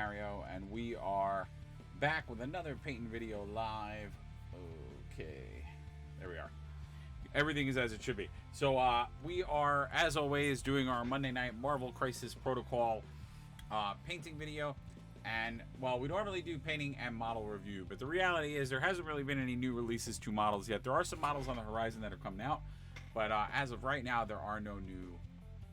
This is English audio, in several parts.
Mario, and we are back with another painting video live. Okay, there we are. Everything is as it should be. So we are, as always, doing our Monday night Marvel Crisis Protocol painting video. And well, we normally do painting and model review, but the reality is there hasn't really been any new releases to models yet. There are some models on the horizon that are coming out, but as of right now, there are no new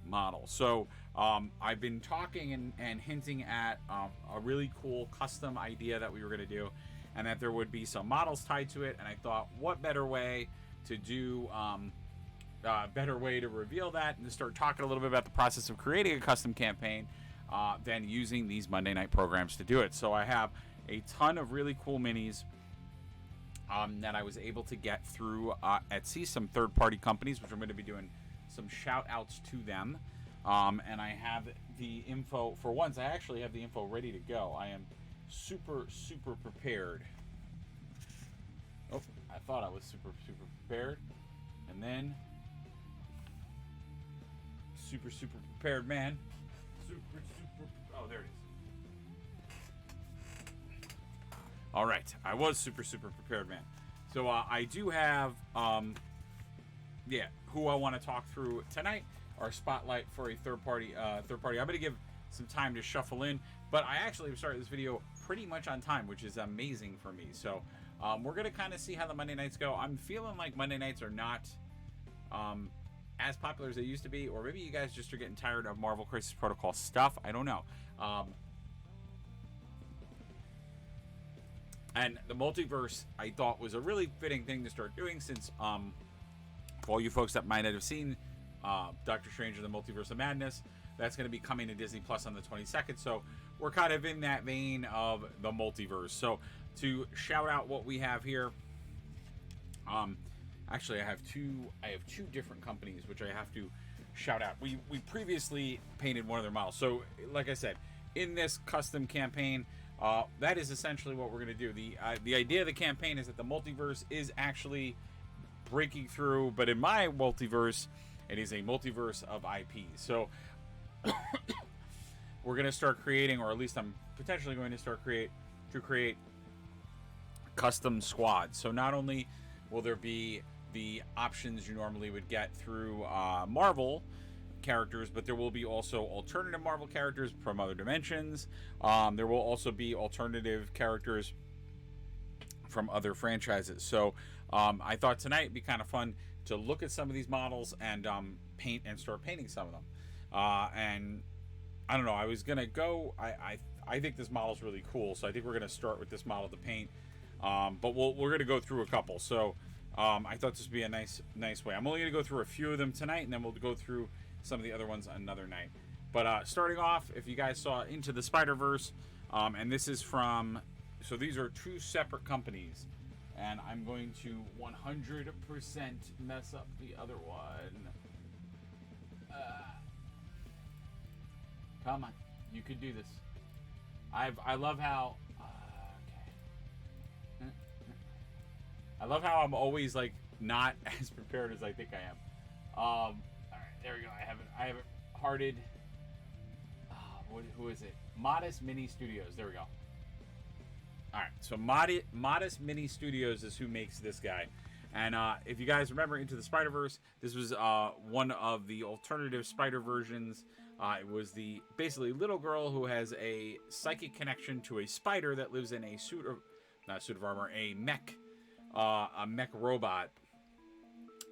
models. So I've been talking and hinting at a really cool custom idea that we were going to do, and that there would be some models tied to it. And I thought, what better way to do better way to reveal that and to start talking a little bit about the process of creating a custom campaign than using these Monday night programs to do it. So I have a ton of really cool minis that I was able to get through Etsy, some third-party companies, which I'm going to be doing some shout-outs to them. And I have the info, for once, I actually have the info ready to go. I am super prepared. Oh, I thought I was super prepared. And then, super prepared, man. Oh, there it is. All right, I was super prepared, man. So I do have, who I want to talk through tonight. Our spotlight for a third party. I'm going to give some time to shuffle in, but I actually started this video pretty much on time, which is amazing for me. So we're going to kind of see how the Monday nights go. I'm feeling like Monday nights are not as popular as they used to be, or maybe you guys just are getting tired of Marvel Crisis Protocol stuff. I don't know. And the multiverse, I thought, was a really fitting thing to start doing, since for all you folks that might not have seen Doctor Strange and the Multiverse of Madness, that's going to be coming to Disney Plus on the 22nd. So we're kind of in that vein of the multiverse. So to shout out what we have here, actually I have two different companies which I have to shout out. We previously painted one of their models. So like I said, in this custom campaign, that is essentially what we're going to do. The idea of the campaign is that the multiverse is actually breaking through, but in my multiverse, it is a multiverse of IPs. So we're going to start creating, or at least I'm potentially going to start create custom squads. So not only will there be the options you normally would get through Marvel characters, but there will be also alternative Marvel characters from other dimensions. There will also be alternative characters from other franchises. So I thought tonight it'd be kind of fun to look at some of these models and paint and start painting some of them. And I don't know, I was gonna go, I think this model's really cool, so I think we're gonna start with this model to paint. But we're gonna go through a couple. So I thought this would be a nice way. I'm only gonna go through a few of them tonight, and then we'll go through some of the other ones another night. But starting off, if you guys saw Into the Spider-Verse, and this is from, so these are two separate companies, and I'm going to 100% mess up the other one. Come on, you could do this. I love how okay. I love how I'm always like not as prepared as I think I am. All right, there we go. I have it hearted. Who is it? Modest Mini Studios. There we go. All right, so Modest Mini Studios is who makes this guy. And if you guys remember Into the Spider-Verse, this was one of the alternative Spider versions. It was the basically little girl who has a psychic connection to a spider that lives in a not suit of armor, a mech robot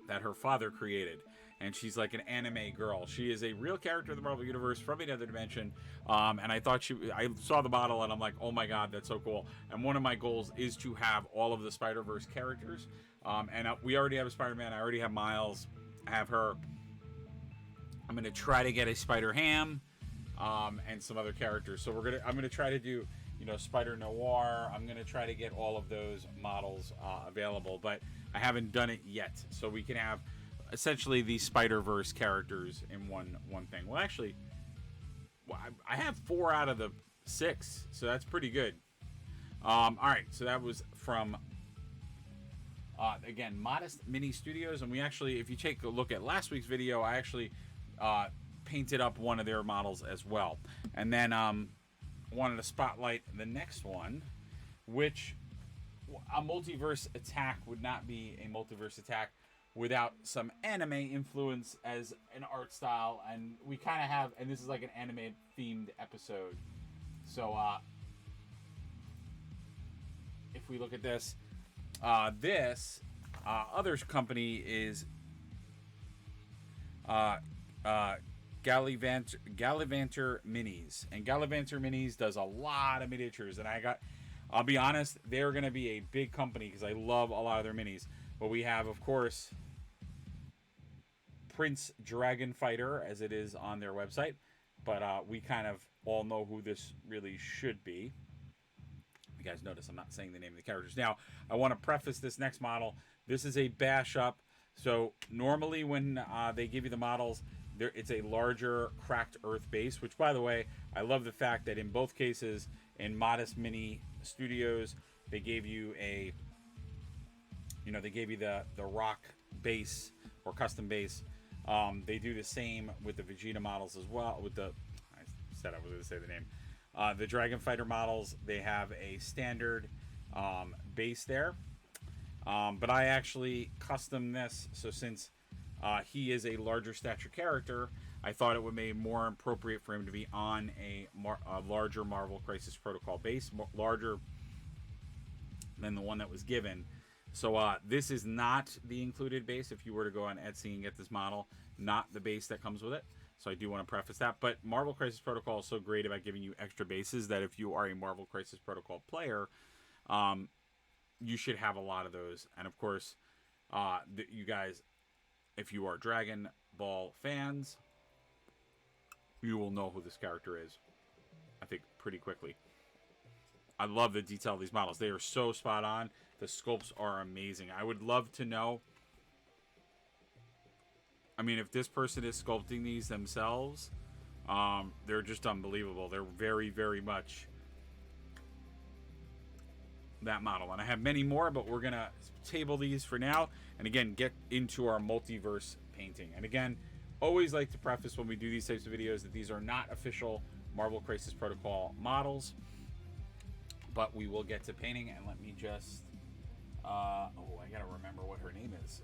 that her father created. And she's like an anime girl. She is a real character in the Marvel Universe from another dimension. And I thought I saw the model and I'm like, oh my god, that's so cool. And one of my goals is to have all of the Spider-Verse characters. And we already have a Spider-Man. I already have Miles. I have her. I'm going to try to get a Spider-Ham and some other characters. So I'm going to try to do, Spider-Noir. I'm going to try to get all of those models available. But I haven't done it yet. So we can have essentially the Spider-Verse characters in one thing. Well, actually, I have 4 out of the 6, so that's pretty good. All right, so that was from again, Modest Mini Studios, and we actually, if you take a look at last week's video, I actually painted up one of their models as well. And then wanted to spotlight the next one, which a multiverse attack would not be a multiverse attack without some anime influence as an art style, and we kind of have, and this is like an anime themed episode. So if we look at this, this other company is Gallivanter Minis, and Gallivanter Minis does a lot of miniatures, and I'll be honest, they're going to be a big company because I love a lot of their minis. But we have, of course, Prince Dragon Fighter, as it is on their website, but we kind of all know who this really should be. You guys notice I'm not saying the name of the characters. Now, I want to preface this next model. This is a bash up. So normally when they give you the models, it's a larger cracked earth base, which, by the way, I love the fact that in both cases, in Modest Mini Studios, they gave you the rock base or custom base. They do the same with the Vegeta models as well. I said I was going to say the name. The Dragon Fighter models, they have a standard base there. But I actually custom this, so since he is a larger stature character, I thought it would be more appropriate for him to be on a larger Marvel Crisis Protocol base, larger than the one that was given. So this is not the included base. If you were to go on Etsy and get this model, not the base that comes with it. So I do want to preface that. But Marvel Crisis Protocol is so great about giving you extra bases that if you are a Marvel Crisis Protocol player, you should have a lot of those. And of course, you guys, if you are Dragon Ball fans, you will know who this character is, I think, pretty quickly. I love the detail of these models. They are so spot on. The sculpts are amazing. I would love to know, I mean, if this person is sculpting these themselves, they're just unbelievable. They're very, very much that model. And I have many more, but we're going to table these for now. And again, get into our multiverse painting. And again, always like to preface when we do these types of videos that these are not official Marvel Crisis Protocol models. But we will get to painting. And let me just... I got to remember what her name is.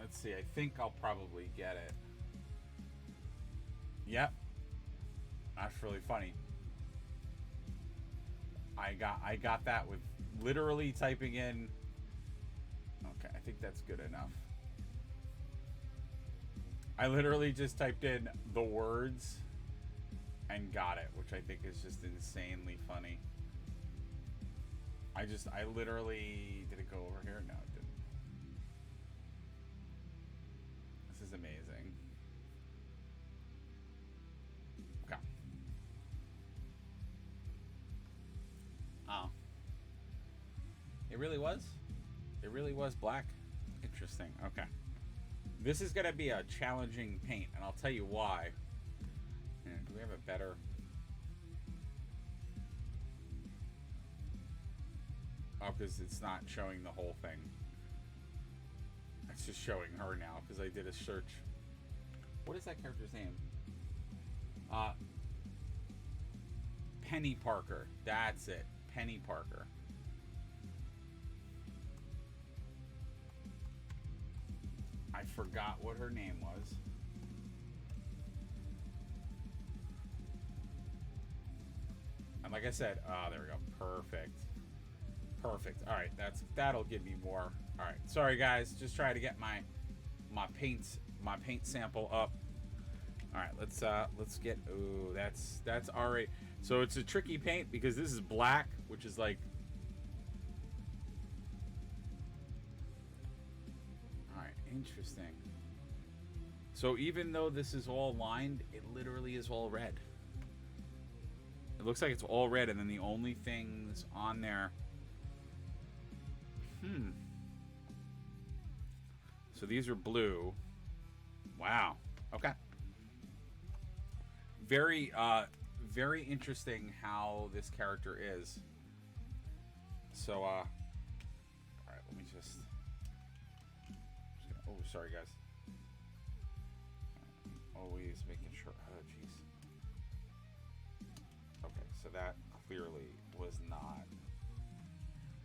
Let's see. I think I'll probably get it. Yep. That's really funny. I got that with literally typing in. Okay, I think that's good enough. I literally just typed in the words and got it, which I think is just insanely funny. I literally, did it go over here? No, it didn't. This is amazing. Okay. Oh. It really was? It really was black? Interesting. Okay. This is going to be a challenging paint, and I'll tell you why. Do we have a better... Oh, because it's not showing the whole thing. It's just showing her now, because I did a search. What is that character's name? Penny Parker. That's it. Penny Parker. I forgot what her name was. And like I said, there we go. Perfect. Perfect. All right, that'll give me more. All right, sorry guys, just try to get my paint sample up. All right, let's get. Ooh, that's all right. So it's a tricky paint because this is black, which is like. All right, interesting. So even though this is all lined, it literally is all red. It looks like it's all red, and then the only things on there. So these are blue. Wow. Okay. Very, very interesting how this character is. So, all right, let me just oh, sorry, guys. Always making sure. Oh, jeez. Okay, so that clearly was not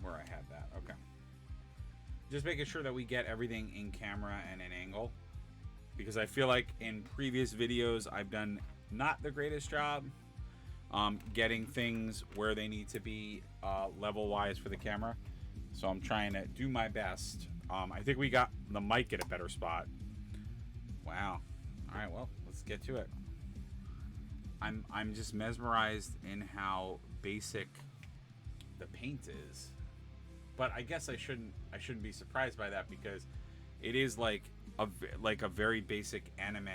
where I had that. Okay. Just making sure that we get everything in camera and in angle. Because I feel like in previous videos, I've done not the greatest job getting things where they need to be level-wise for the camera. So I'm trying to do my best. I think we got the mic at a better spot. Wow. All right, well, let's get to it. I'm just mesmerized in how basic the paint is. But I guess I shouldn't be surprised by that, because it is like a very basic anime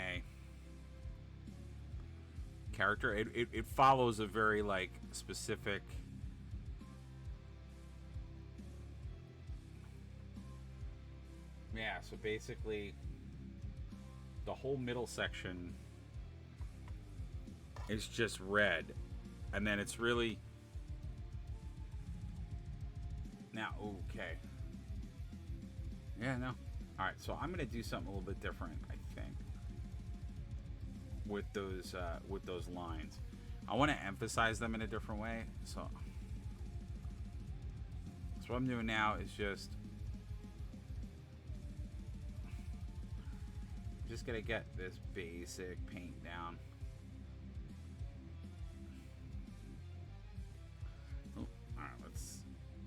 character. It follows a very like specific so basically the whole middle section is just red, and then it's really now okay. Yeah, no. All right, so I'm gonna do something a little bit different, I think, with those lines. I want to emphasize them in a different way. So what I'm doing now is just gonna get this basic paint down. Oh, all right, let's.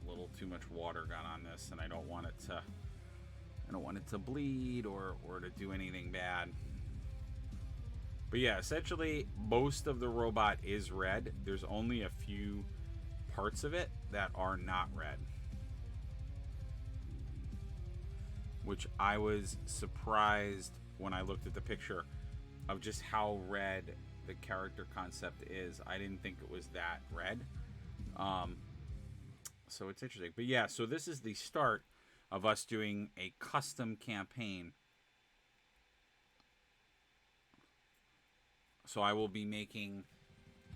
A little too much water got on this, and I don't want it to bleed or to do anything bad. But yeah, essentially most of the robot is red. There's only a few parts of it that are not red, which I was surprised when I looked at the picture of just how red the character concept is. I didn't think it was that red. So it's interesting. But yeah, so this is the start of us doing a custom campaign. So I will be making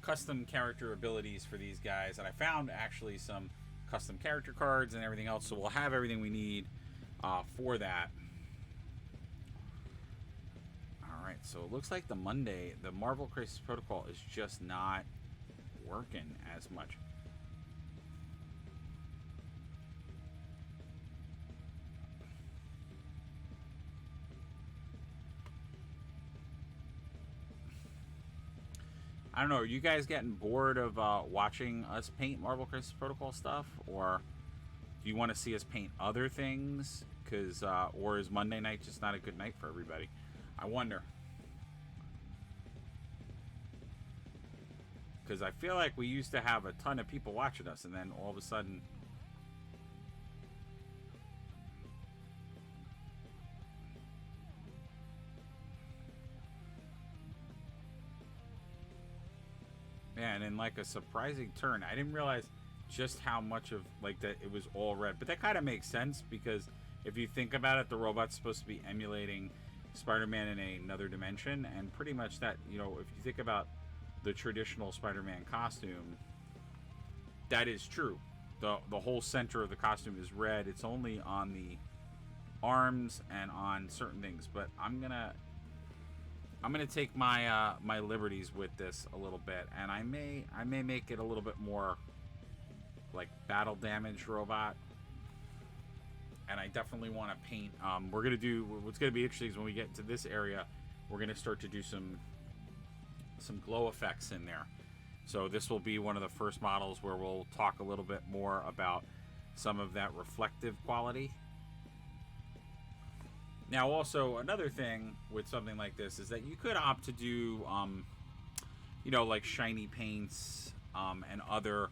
custom character abilities for these guys. And I found actually some custom character cards and everything else. So we'll have everything we need for that. Alright, so it looks like the Marvel Crisis Protocol is just not working as much. I don't know, are you guys getting bored of watching us paint Marvel Crisis Protocol stuff? Or do you want to see us paint other things? Or is Monday night just not a good night for everybody? I wonder. Because I feel like we used to have a ton of people watching us, and then all of a sudden... Yeah, and in like a surprising turn, I didn't realize just how much of like that it was all red. But that kind of makes sense, because if you think about it, the robot's supposed to be emulating Spider-Man in another dimension, and pretty much that, you know, if you think about the traditional Spider-Man costume, that is true. The whole center of the costume is red. It's only on the arms and on certain things, but I'm gonna take my my liberties with this a little bit, and I may make it a little bit more like battle damage robot. And I definitely want to paint. We're gonna do what's gonna be interesting is when we get to this area, we're gonna start to do some glow effects in there. So this will be one of the first models where we'll talk a little bit more about some of that reflective quality. Now, also another thing with something like this is that you could opt to do, you know, like shiny paints and other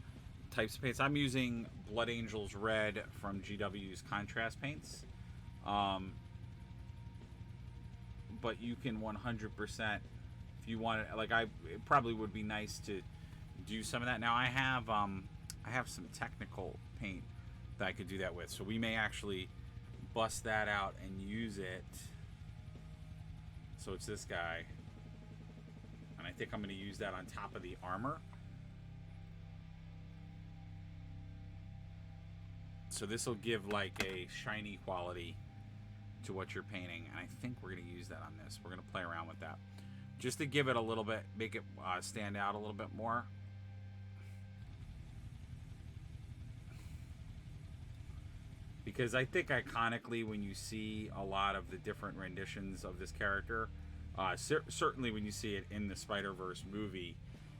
types of paints. I'm using Blood Angels Red from GW's Contrast Paints. But you can 100%, if you want it, like it probably would be nice to do some of that. Now I have some technical paint that I could do that with, so we may actually bust that out and use it. So it's this guy, and I think I'm going to use that on top of the armor. So this will give like a shiny quality to what you're painting, and I think we're going to use that on this. We're going to play around with that just to give it a little bit, make it stand out a little bit more. Because I think iconically, when you see a lot of the different renditions of this character, certainly when you see it in the Spider-Verse movie,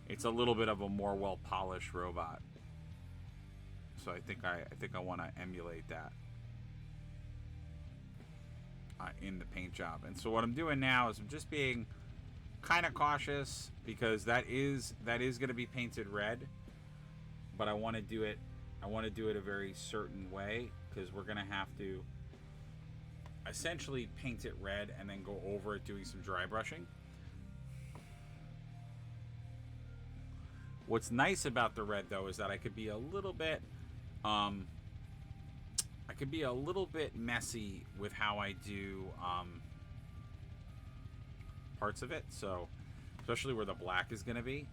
it's a little bit of a more well-polished robot. So I think I want to emulate that in the paint job. And so what I'm doing now is I'm just being kind of cautious, because that is going to be painted red, but I want to do it a very certain way, because we're going to have to essentially paint it red and then go over it doing some dry brushing. What's nice about the red, though, is that I could be a little bit messy with how I do parts of it. So especially where the black is going to be,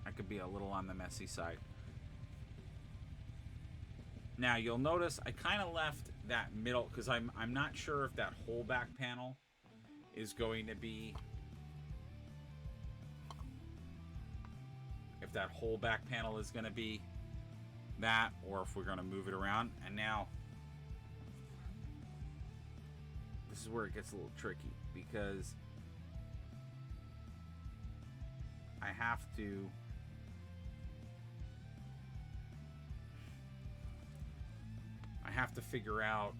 I could be a little on the messy side. Now you'll notice I kind of left that middle, because I'm not sure if that whole back panel is going to be, that, or if we're going to move it around. And now this is where it gets a little tricky, because I have to figure out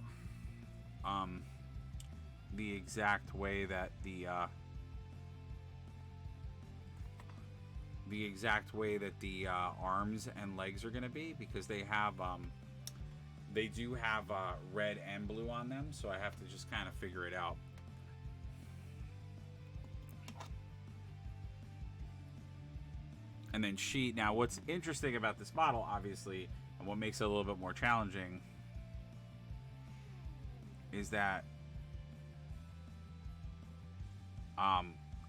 the exact way that the arms and legs are going to be, because they do have red and blue on them, so I have to just kind of figure it out. And then now what's interesting about this model, obviously, and what makes it a little bit more challenging, is that I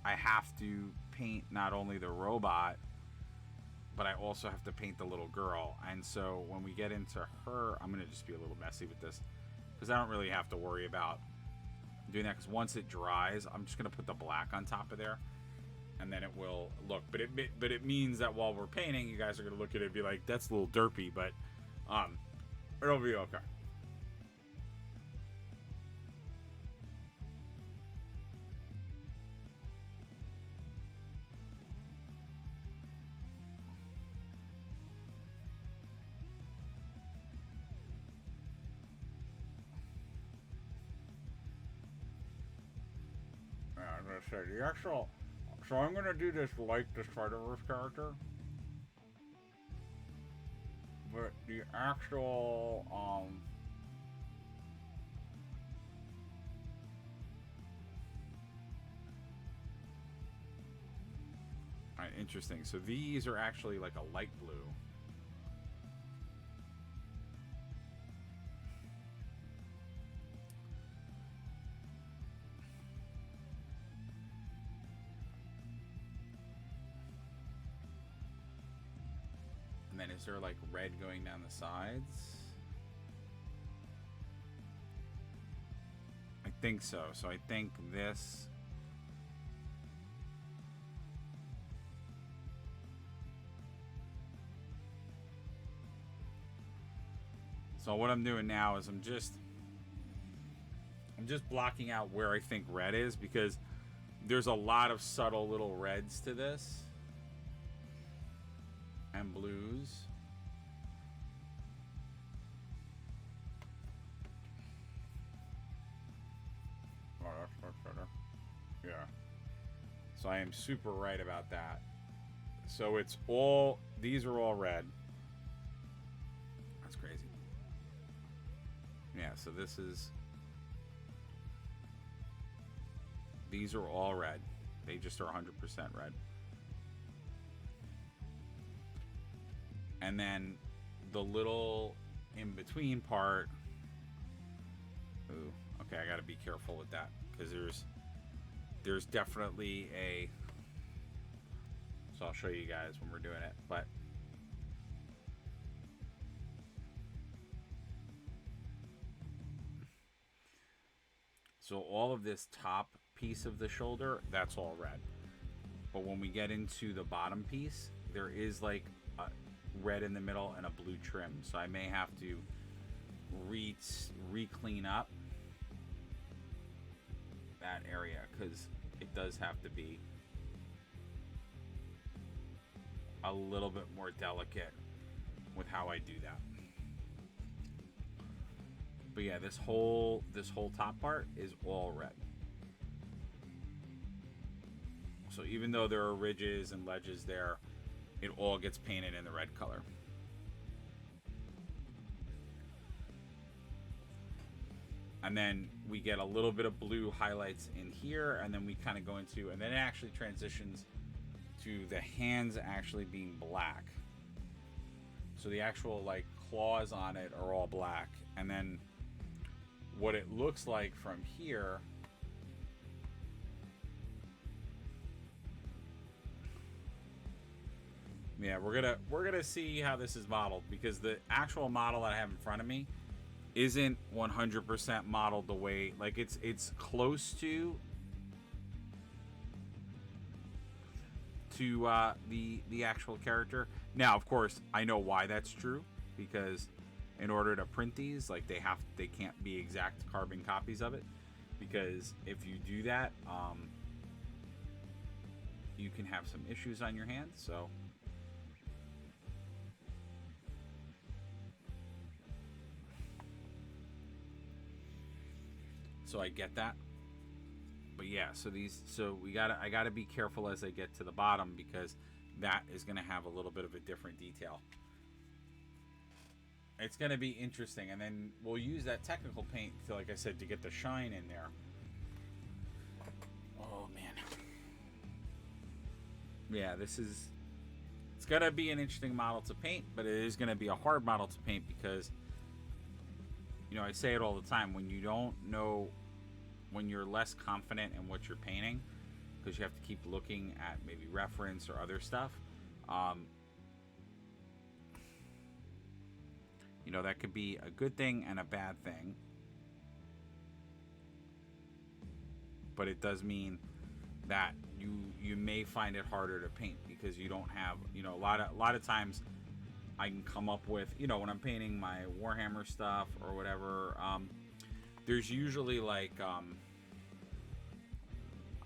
have to paint not only the robot, but I also have to paint the little girl. And so when we get into her, I'm going to just be a little messy with this, because I don't really have to worry about doing that, because once it dries, I'm just going to put the black on top of there, and then it will look. But it means that while we're painting, you guys are going to look at it and be like, that's a little derpy, but it'll be okay. So I'm gonna do this like the Spider-Verse character, but the actual alright, interesting. So these are actually like a light blue. And then is there like red going down the sides? I think so. So I think this... So what I'm doing now is I'm just blocking out where I think red is, because there's a lot of subtle little reds to this. And blues. Oh, that's much better. Yeah. So I am super right about that. So it's all, these are all red. That's crazy. Yeah, so this is, these are all red. They just are 100% red. And then the little in between part, ooh, okay, I gotta be careful with that, because there's definitely a, so I'll show you guys when we're doing it, but So all of this top piece of the shoulder, that's all red. But when we get into the bottom piece, there is like a red in the middle and a blue trim. So I may have to re-clean up that area, because it does have to be a little bit more delicate with how I do that. But yeah, this whole top part is all red. So even though there are ridges and ledges there, it all gets painted in the red color. And then we get a little bit of blue highlights in here, and then we kind of go into, and then it actually transitions to the hands actually being black. So the actual like claws on it are all black. And then what it looks like from here, yeah, we're gonna see how this is modeled, because the actual model that I have in front of me isn't 100% modeled the way, like it's close to the actual character. Now, of course, I know why that's true, because in order to print these, like they can't be exact carbon copies of it, because if you do that, you can have some issues on your hands. So I get that. But yeah, so I gotta be careful as I get to the bottom, because that is gonna have a little bit of a different detail. It's gonna be interesting, and then we'll use that technical paint to, like I said, to get the shine in there. Oh man. Yeah, it's gonna be an interesting model to paint, but it is gonna be a hard model to paint, because, you know, I say it all the time, when you don't know, when you're less confident in what you're painting, because you have to keep looking at maybe reference or other stuff, you know, that could be a good thing and a bad thing. But it does mean that you may find it harder to paint, because you don't have, you know, a lot of times I can come up with, you know, when I'm painting my Warhammer stuff or whatever, there's usually like,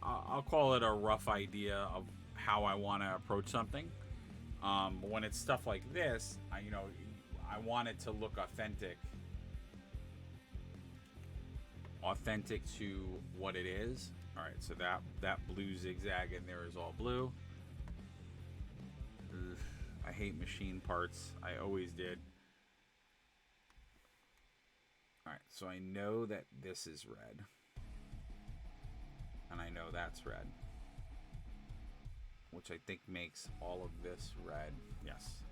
I'll call it a rough idea of how I want to approach something. But when it's stuff like this, I want it to look authentic to what it is. All right, so that blue zigzag in there is all blue. Ugh, I hate machine parts. I always did. All right, so I know that this is red. And I know that's red. Which I think makes all of this red. Yes.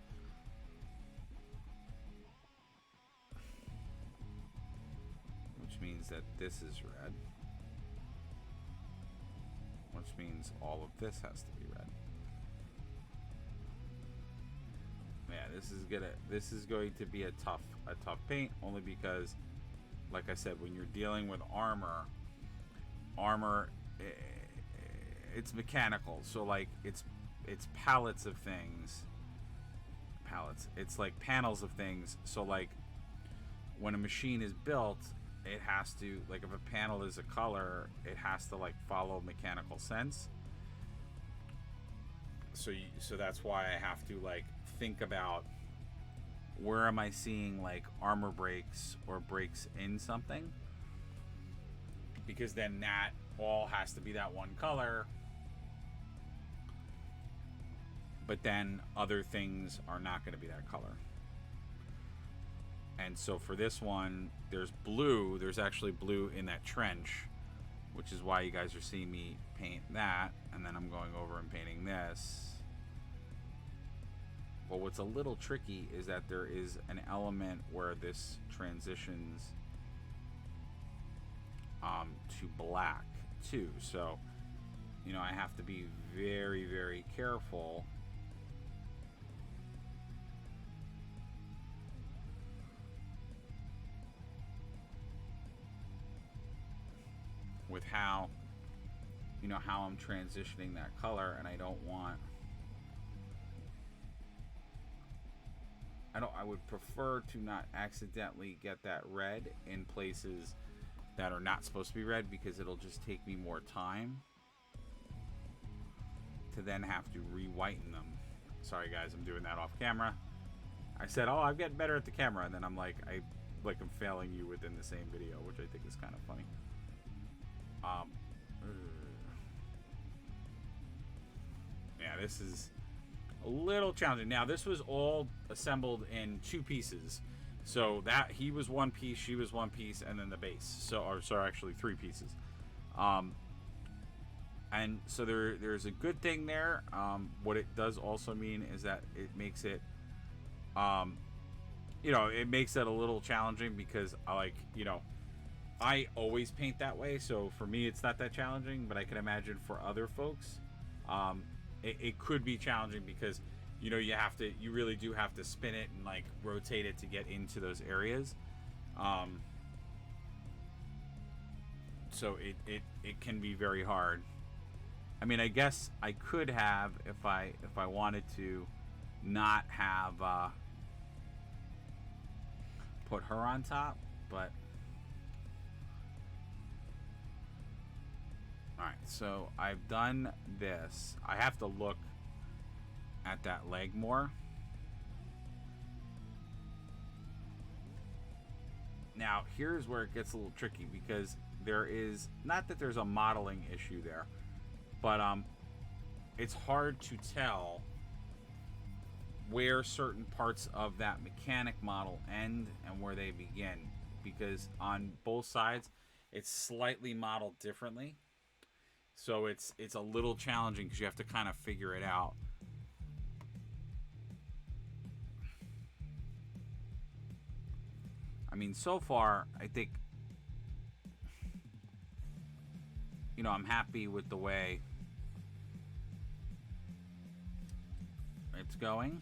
Which means that this is red. Which means all of this has to be red. Yeah, this is going to be a tough paint, only because, like I said, when you're dealing with armor, it's mechanical, so like it's pallets of things. It's like panels of things. So like when a machine is built, it has to, like, if a panel is a color, it has to like follow mechanical sense. So that's why I have to like think about, where am I seeing like armor breaks or breaks in something, because then that all has to be that one color. But then other things are not going to be that color. And so for this one, there's blue. There's actually blue in that trench, which is why you guys are seeing me paint that. And then I'm going over and painting this. But what's a little tricky is that there is an element where this transitions to black too. So, you know, I have to be very, very careful. with how, you know, how I'm transitioning that color, and I don't want, I would prefer to not accidentally get that red in places that are not supposed to be red, because it'll just take me more time to then have to re-whiten them. Sorry guys, I'm doing that off camera. I said, oh, I'm getting better at the camera, and then I'm like, I'm failing you within the same video, which I think is kind of funny. Yeah, this is a little challenging. Now, this was all assembled in 2 pieces. So that he was 1 piece, she was 1 piece, and then the base. So, or sorry, actually 3 pieces. And so there's a good thing there. What it does also mean is that it makes it, you know, it makes it a little challenging, because I always paint that way. So for me, it's not that challenging, but I can imagine for other folks, it could be challenging, because, you know, you really do have to spin it and like rotate it to get into those areas. So it can be very hard. I mean, I guess I could have, if I wanted to, not have put her on top, but all right. So I've done this. I have to look at that leg more. Now, here's where it gets a little tricky, because there is, not that there's a modeling issue there, but it's hard to tell where certain parts of that mechanic model end and where they begin, because on both sides it's slightly modeled differently. So it's a little challenging, because you have to kind of figure it out. I mean, so far, I think, you know, I'm happy with the way it's going,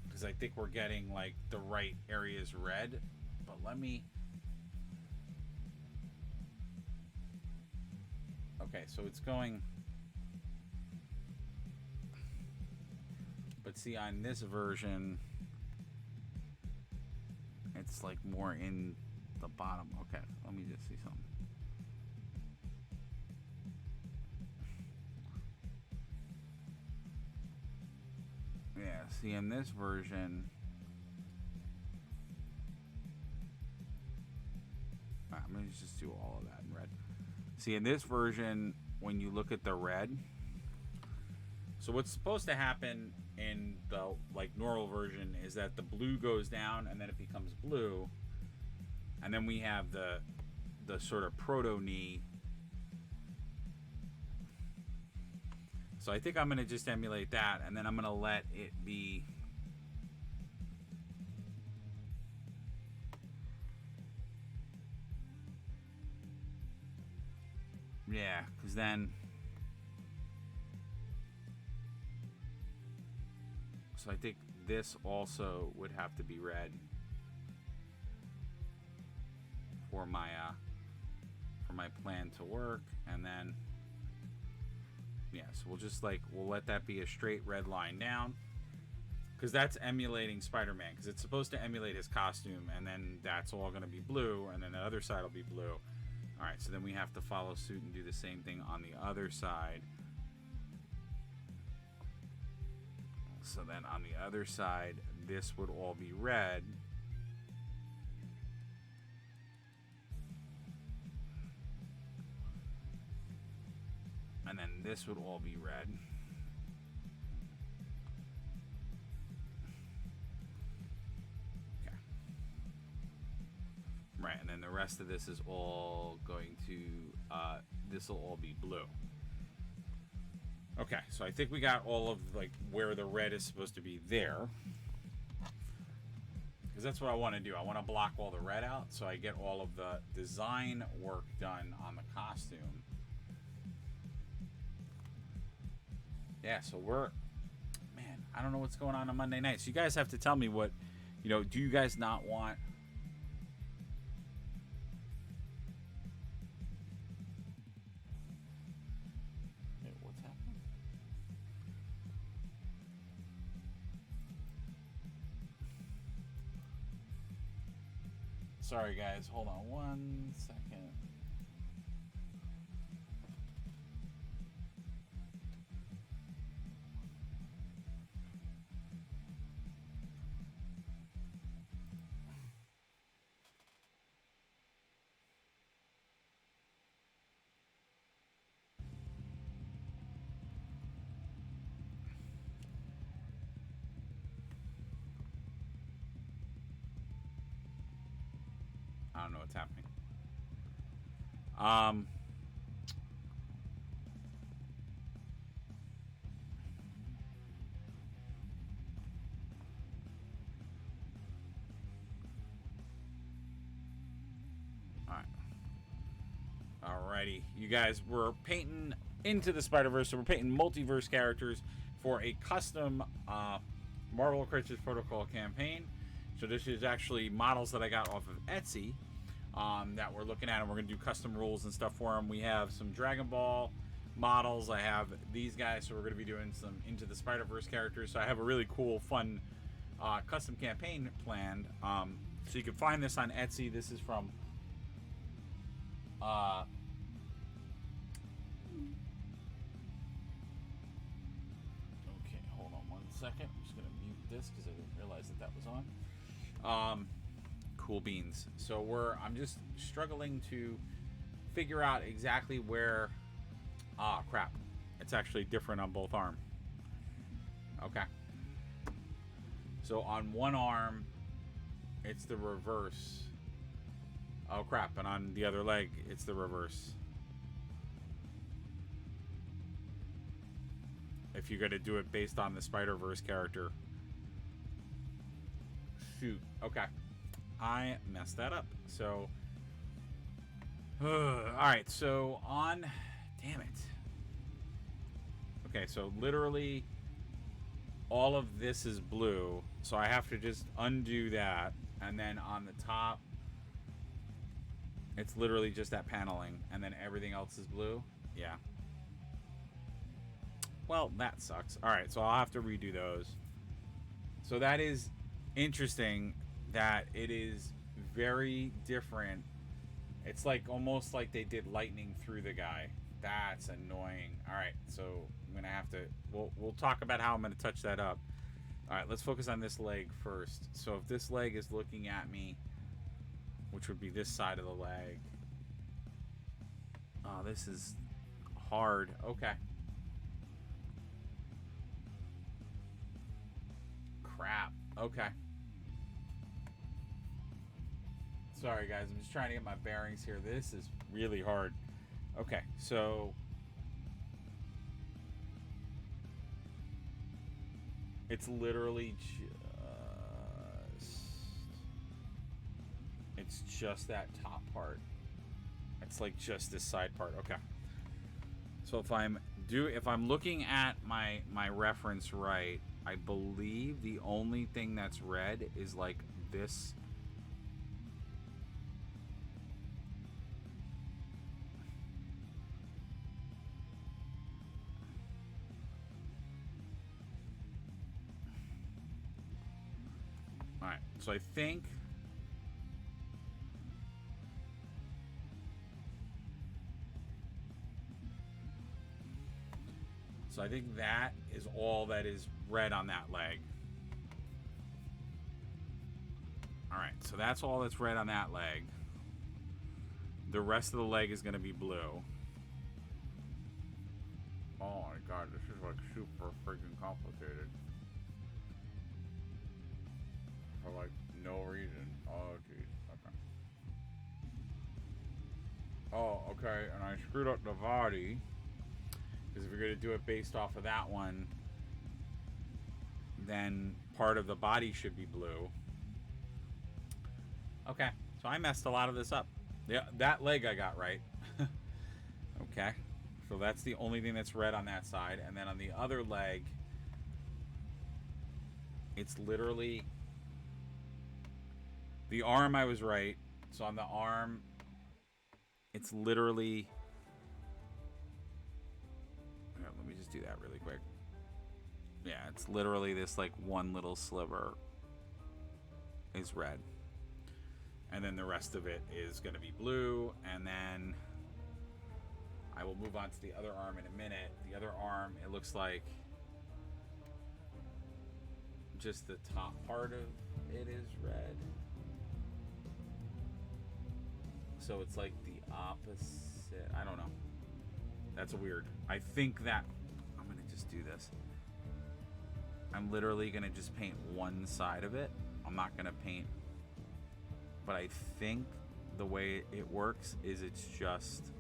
because I think we're getting like the right areas red. But let me, okay, so it's going, but see, on this version, it's like more in the bottom. Okay, let me just see something. Yeah, see, in this version, I'm gonna just do all of that in red. See, in this version, when you look at the red, so what's supposed to happen in the like normal version is that the blue goes down and then it becomes blue, and then we have the sort of proto knee. So I think I'm gonna just emulate that, and then I'm gonna let it be, yeah, because then, so I think this also would have to be red for my plan to work. And then, yeah, so we'll let that be a straight red line down, because that's emulating Spider-Man, because it's supposed to emulate his costume, and then that's all going to be blue, and then the other side will be blue. All right, so then we have to follow suit and do the same thing on the other side. So then on the other side, this would all be red. And then this would all be red. Okay. Right, and then the rest of this is all going to, this will all be blue. Okay, so I think we got all of like where the red is supposed to be there, because that's what I want to do. I want to block all the red out so I get all of the design work done on the costume. Yeah, so man, I don't know what's going on Monday nights. You guys have to tell me what, do you guys not want Sorry, guys. Hold on 1 second. I don't know what's happening. Alrighty, you guys, we're painting Into the Spider-Verse, so we're painting multiverse characters for a custom Marvel Crisis Protocol campaign. So this is actually models that I got off of Etsy that we're looking at, and we're going to do custom rules and stuff for them. We have some Dragon Ball models. I have these guys, so we're going to be doing some Into the Spider-Verse characters. So I have a really cool, fun custom campaign planned. So you can find this on Etsy. This is from okay, hold on 1 second. I'm just gonna mute this because I didn't realize that was on. Cool beans. So I'm just struggling to figure out exactly where. Crap. It's actually different on both arms. Okay. So on one arm, it's the reverse. Oh crap, and on the other leg, it's the reverse. If you're gonna do it based on the Spider-Verse character. Shoot. Okay. I messed that up. So, alright, so on... Damn it. Okay, so literally all of this is blue, so I have to just undo that, and then on the top, it's literally just that paneling, and then everything else is blue? Yeah. Well, that sucks. Alright, so I'll have to redo those. So that is interesting that it is very different. It's like almost like they did lightning through the guy. That's annoying. Alright, so I'm gonna have to... We'll talk about how I'm gonna touch that up. Alright, let's focus on this leg first. So if this leg is looking at me, which would be this side of the leg. Oh, this is hard. Okay. Crap. Okay. Sorry, guys. I'm just trying to get my bearings here. This is really hard. Okay, so... It's literally just... It's just that top part. It's like just this side part. Okay. So if I'm looking at my reference right, I believe the only thing that's red is like this. All right. So I think that is all that is red on that leg. Alright, so that's all that's red on that leg. The rest of the leg is going to be blue. Oh my god, this is like super freaking complicated. For like no reason. Oh jeez. Okay. Oh, okay, and I screwed up the body. Because if you're going to do it based off of that one, then part of the body should be blue. Okay, so I messed a lot of this up. Yeah, that leg I got right. Okay, so that's the only thing that's red on that side. And then on the other leg, it's literally... The arm I was right. So on the arm, it's literally... do that really quick. Yeah, it's literally this like one little sliver is red, and then the rest of it is going to be blue, and then I will move on to the other arm in a minute. The other arm, it looks like just the top part of it is red. So it's like the opposite. I don't know. That's weird. I think that I'm going to just do this. I'm literally going to just paint one side of it. I'm not going to paint. But I think the way it works is it's just...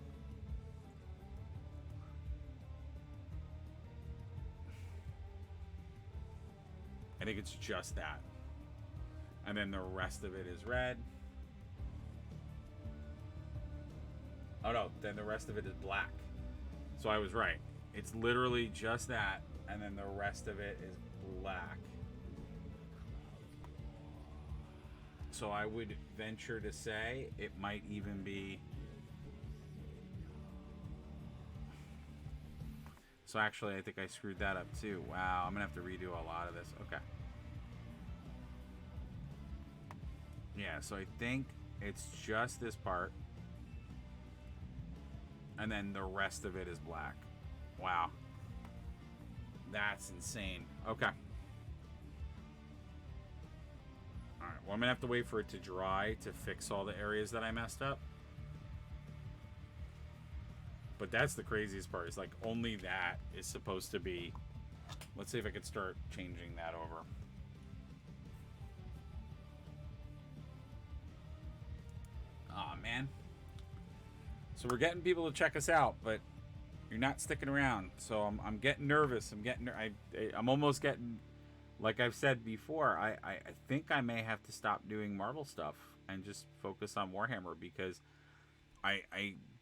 I think it's just that. And then the rest of it is red. Oh no, then the rest of it is black. So I was right. It's literally just that, and then the rest of it is black. So I would venture to say it might even be... So actually, I think I screwed that up too. Wow, I'm gonna have to redo a lot of this. Okay. Yeah, so I think it's just this part. And then the rest of it is black. Wow. That's insane. Okay. Alright, well, I'm gonna have to wait for it to dry to fix all the areas that I messed up. But that's the craziest part. Is like only that is supposed to be... Let's see if I could start changing that over. Aw, man. So we're getting people to check us out, but you're not sticking around. So I'm getting nervous. I'm almost getting... Like I've said before, I think I may have to stop doing Marvel stuff and just focus on Warhammer, because I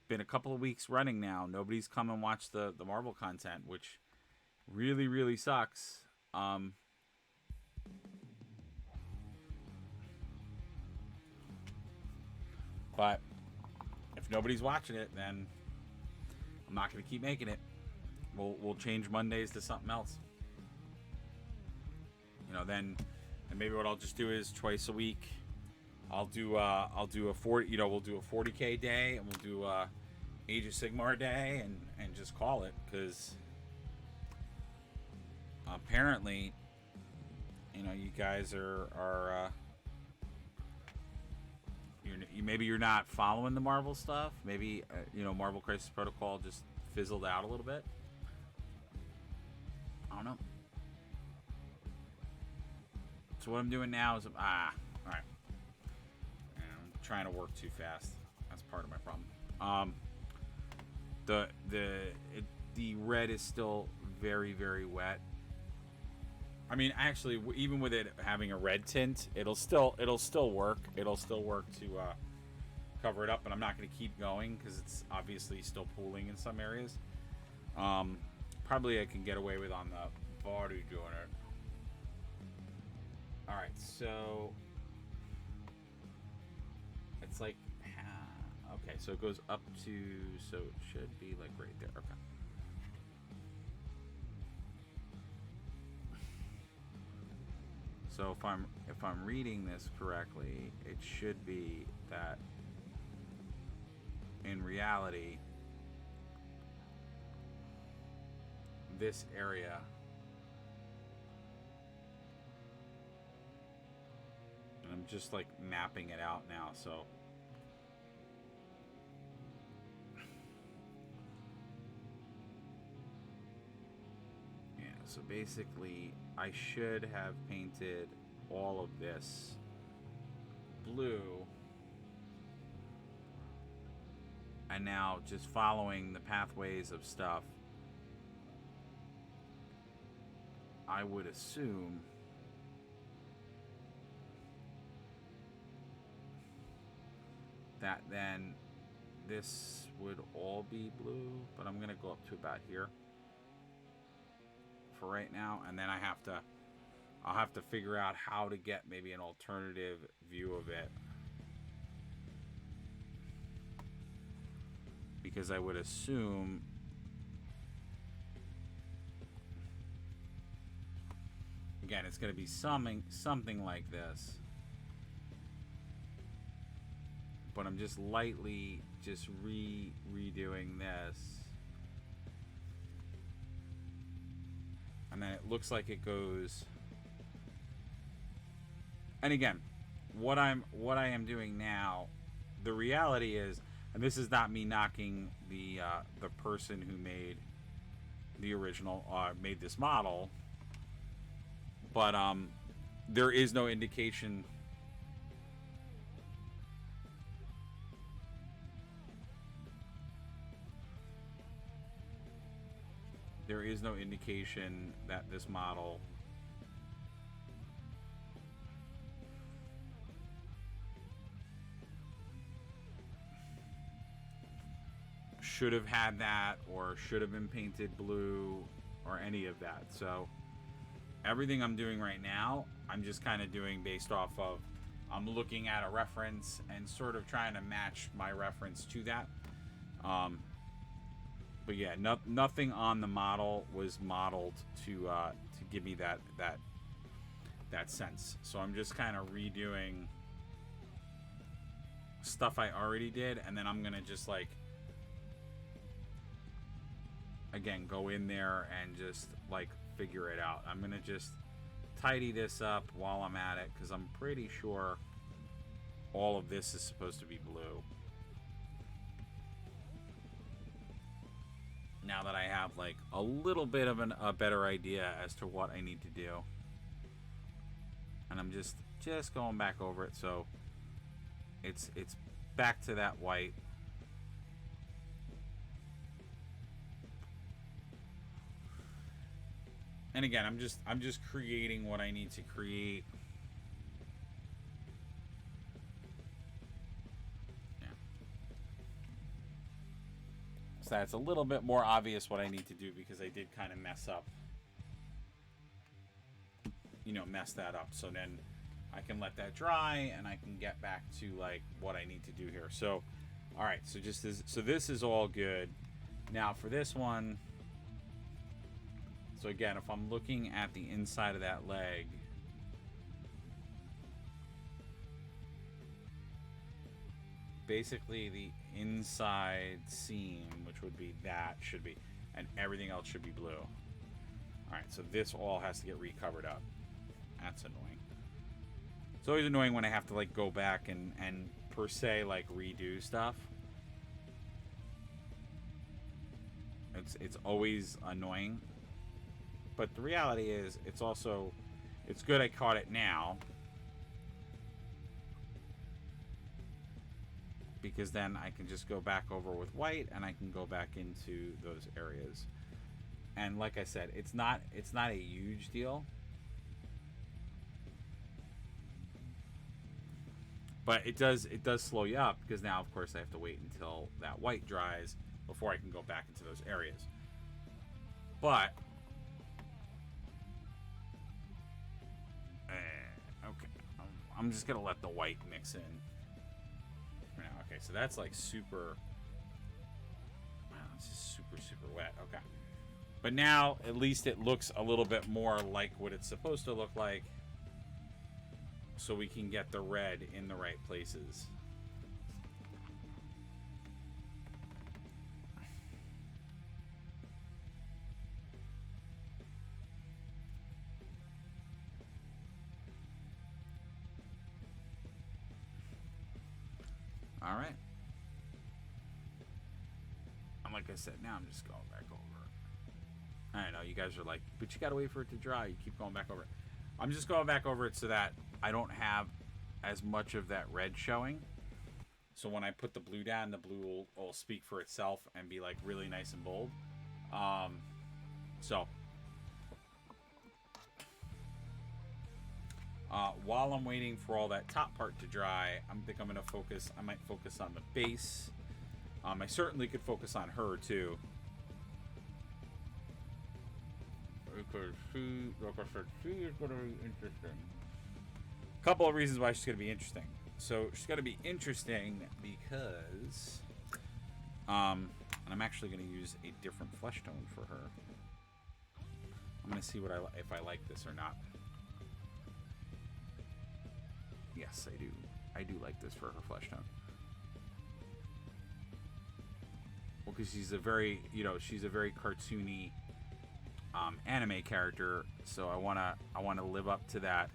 been a couple of weeks running now. Nobody's come and watched the Marvel content, which really, really sucks. But if nobody's watching it, then I'm not going to keep making it. We'll change Mondays to something else. You know, then, and maybe what I'll just do is twice a week, I'll do a 40. You know, we'll do a 40K day, and we'll do a Age of Sigmar day, and just call it, because apparently, you know, you guys are maybe you're not following the Marvel stuff. Maybe you know, Marvel Crisis Protocol just fizzled out a little bit. I don't know. So what I'm doing now is all right. I'm trying to work too fast. That's part of my problem. The red is still very, very wet. I mean, actually, even with it having a red tint, it'll still work. It'll still work to cover it up, but I'm not going to keep going because it's obviously still pooling in some areas. Probably I can get away with on the body doing it. All right, so it's like, okay, so it goes up to, so it should be like right there. Okay. So if I'm reading this correctly, it should be that in reality, this area I'm just like mapping it out now, so yeah, so basically I should have painted all of this blue, and now just following the pathways of stuff, I would assume that then this would all be blue, but I'm gonna go up to about here for right now, and then I'll have to figure out how to get maybe an alternative view of it, because I would assume again it's gonna be something like this. but I'm just lightly just redoing this. And then it looks like it goes. And again, what I am doing now, the reality is, and this is not me knocking the person who made the original, made this model, but there is no indication. There is no indication that this model should have had that or should have been painted blue or any of that. So everything I'm doing right now, I'm just kind of doing based off of, I'm looking at a reference and sort of trying to match my reference to that. But yeah, nothing on the model was modeled to give me that sense. So I'm just kind of redoing stuff I already did, and then I'm gonna just like, again, go in there and just like figure it out. I'm gonna just tidy this up while I'm at it, because I'm pretty sure all of this is supposed to be blue. Now that I have like a little bit of a better idea as to what I need to do, and I'm just going back over it, so it's back to that white. And again, I'm just creating what I need to create. So that's a little bit more obvious what I need to do, because I did kind of mess that up. So then I can let that dry and I can get back to like what I need to do here. So, all right. So this is all good. Now for this one. So again, if I'm looking at the inside of that leg, basically the inside seam, which would be that, should be, and everything else should be blue. Alright, so this all has to get recovered up. That's annoying. It's always annoying when I have to like go back and per se like redo stuff. It's always annoying. But the reality is, it's good I caught it now, because then I can just go back over with white and I can go back into those areas. And like I said, it's not a huge deal, but it does slow you up, because now of course I have to wait until that white dries before I can go back into those areas. But okay, I'm just gonna let the white mix in. Okay, so that's like super. Wow, it's just super wet. Okay, but now at least it looks a little bit more like what it's supposed to look like, so we can get the red in the right places. All right. And like I said, now I'm just going back over it. I know you guys are like, but you gotta wait for it to dry. You keep going back over it. I'm just going back over it so that I don't have as much of that red showing. So when I put the blue down, the blue will speak for itself and be like really nice and bold. While I'm waiting for all that top part to dry, I might focus on the base. I certainly could focus on her too. Because she is going to be interesting. A couple of reasons why she's going to be interesting. So she's going to be interesting because, and I'm actually going to use a different flesh tone for her. I'm going to see if I like this or not. Yes, I do. I do like this for her flesh tone. because she's a very, she's a very cartoony anime character. So I wanna live up to that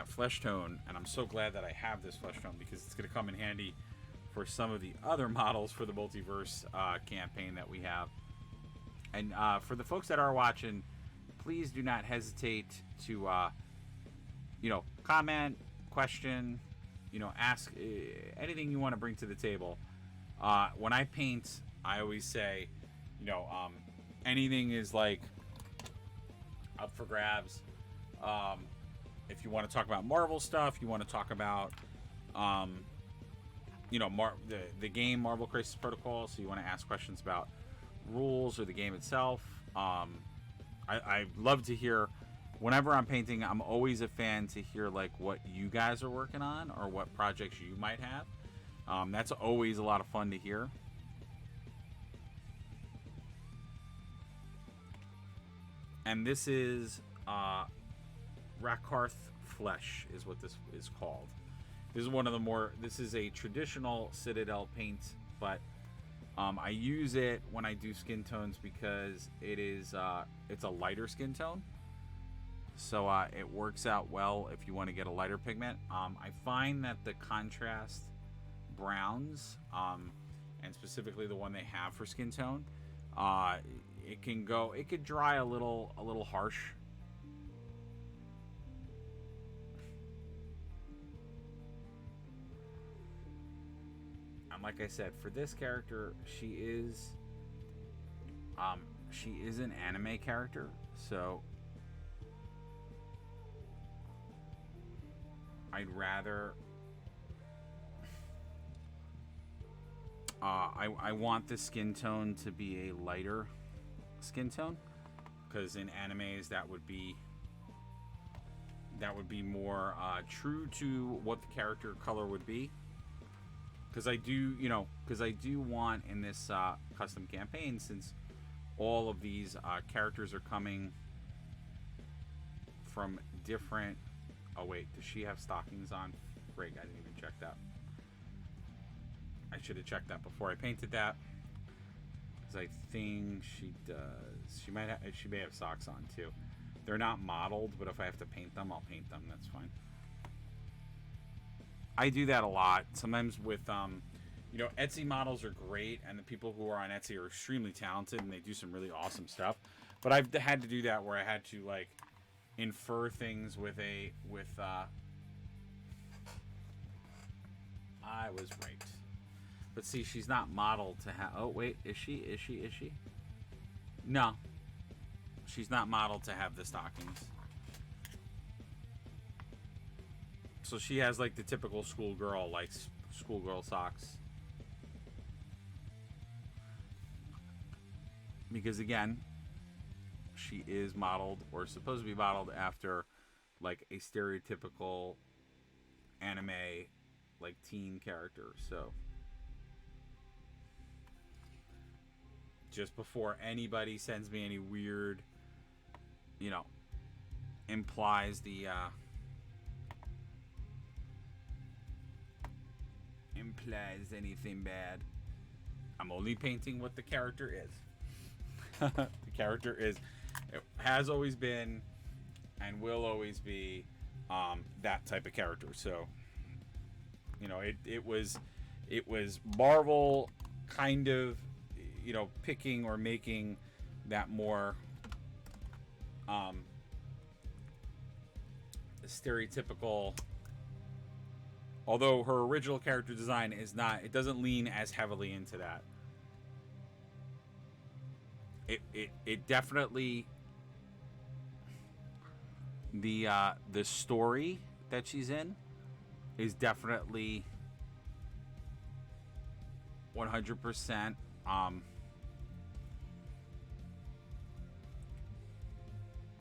flesh tone, and I'm so glad that I have this flesh tone because it's gonna come in handy for some of the other models for the multiverse campaign that we have. And for the folks that are watching, please do not hesitate to comment, question, ask anything you want to bring to the table. When I paint, I always say, anything is like up for grabs. If you want to talk about Marvel stuff, you want to talk about the game Marvel Crisis Protocol, so you want to ask questions about rules or the game itself. I love to hear, whenever I'm painting, I'm always a fan to hear like what you guys are working on or what projects you might have. That's always a lot of fun to hear. And this is Rakarth Flesh is what this is called. This is one of the more, this is a traditional Citadel paint, but I use it when I do skin tones because it is it's a lighter skin tone, so it works out well if you want to get a lighter pigment. I find that the contrast browns, and specifically the one they have for skin tone, it could dry a little harsh. Like I said, for this character, she is an anime character, so I'd rather I want the skin tone to be a lighter skin tone, because in animes that would be more true to what the character color would be. Because I do want in this custom campaign, since all of these characters are coming from different... Oh wait, does she have stockings on? Frig, I didn't even check that. I should have checked that before I painted that, because I think she does. She may have socks on too. They're not modeled, but if I have to paint them, I'll paint them. That's fine. I do that a lot. Sometimes with, Etsy models are great, and the people who are on Etsy are extremely talented, and they do some really awesome stuff. But I've had to do that where I had to, like, infer things with I was right. But see, she's not modeled to have... Oh, wait. Is she? No. She's not modeled to have the stockings. So she has like the typical schoolgirl, like schoolgirl socks. Because again, she is modeled, or supposed to be modeled after like a stereotypical anime, like teen character. So just before anybody sends me any weird, implies the implies anything bad, I'm only painting what the character is. The character is, it has always been, and will always be, that type of character. So, it was Marvel kind of, picking or making that more stereotypical. Although her original character design is not, it doesn't lean as heavily into that. It definitely, the story that she's in is definitely 100%.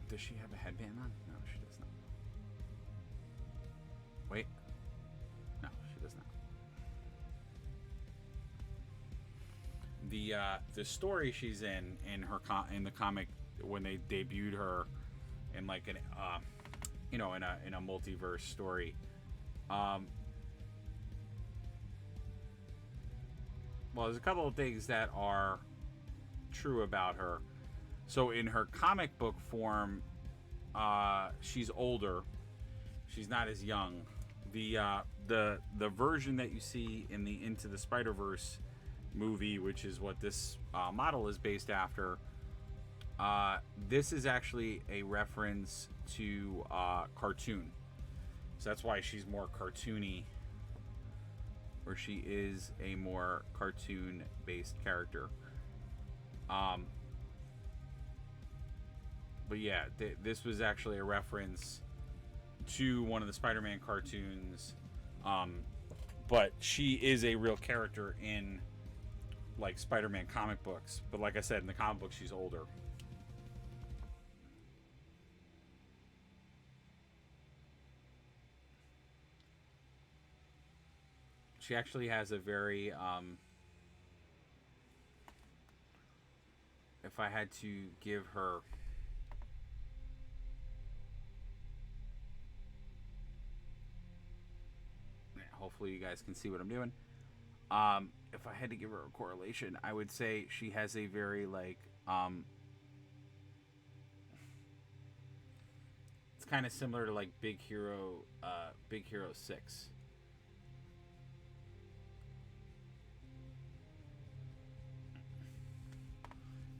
Does she have a headband on? No, she does not. Wait. No, she does not. The story she's in the comic, when they debuted her in like an in a multiverse story, well, there's a couple of things that are true about her. So in her comic book form, she's older. She's not as young. The version that you see in the Into the Spider-Verse movie, which is what this model is based after, this is actually a reference to cartoon. So that's why she's more cartoony, or she is a more cartoon-based character. But yeah, this was actually a reference to one of the Spider-Man cartoons. But she is a real character in like Spider-Man comic books. But like I said, in the comic books, she's older. She actually has a very if I had to give her hopefully you guys can see what I'm doing. If I had to give her a correlation, I would say she has a very like it's kind of similar to like Big Hero 6.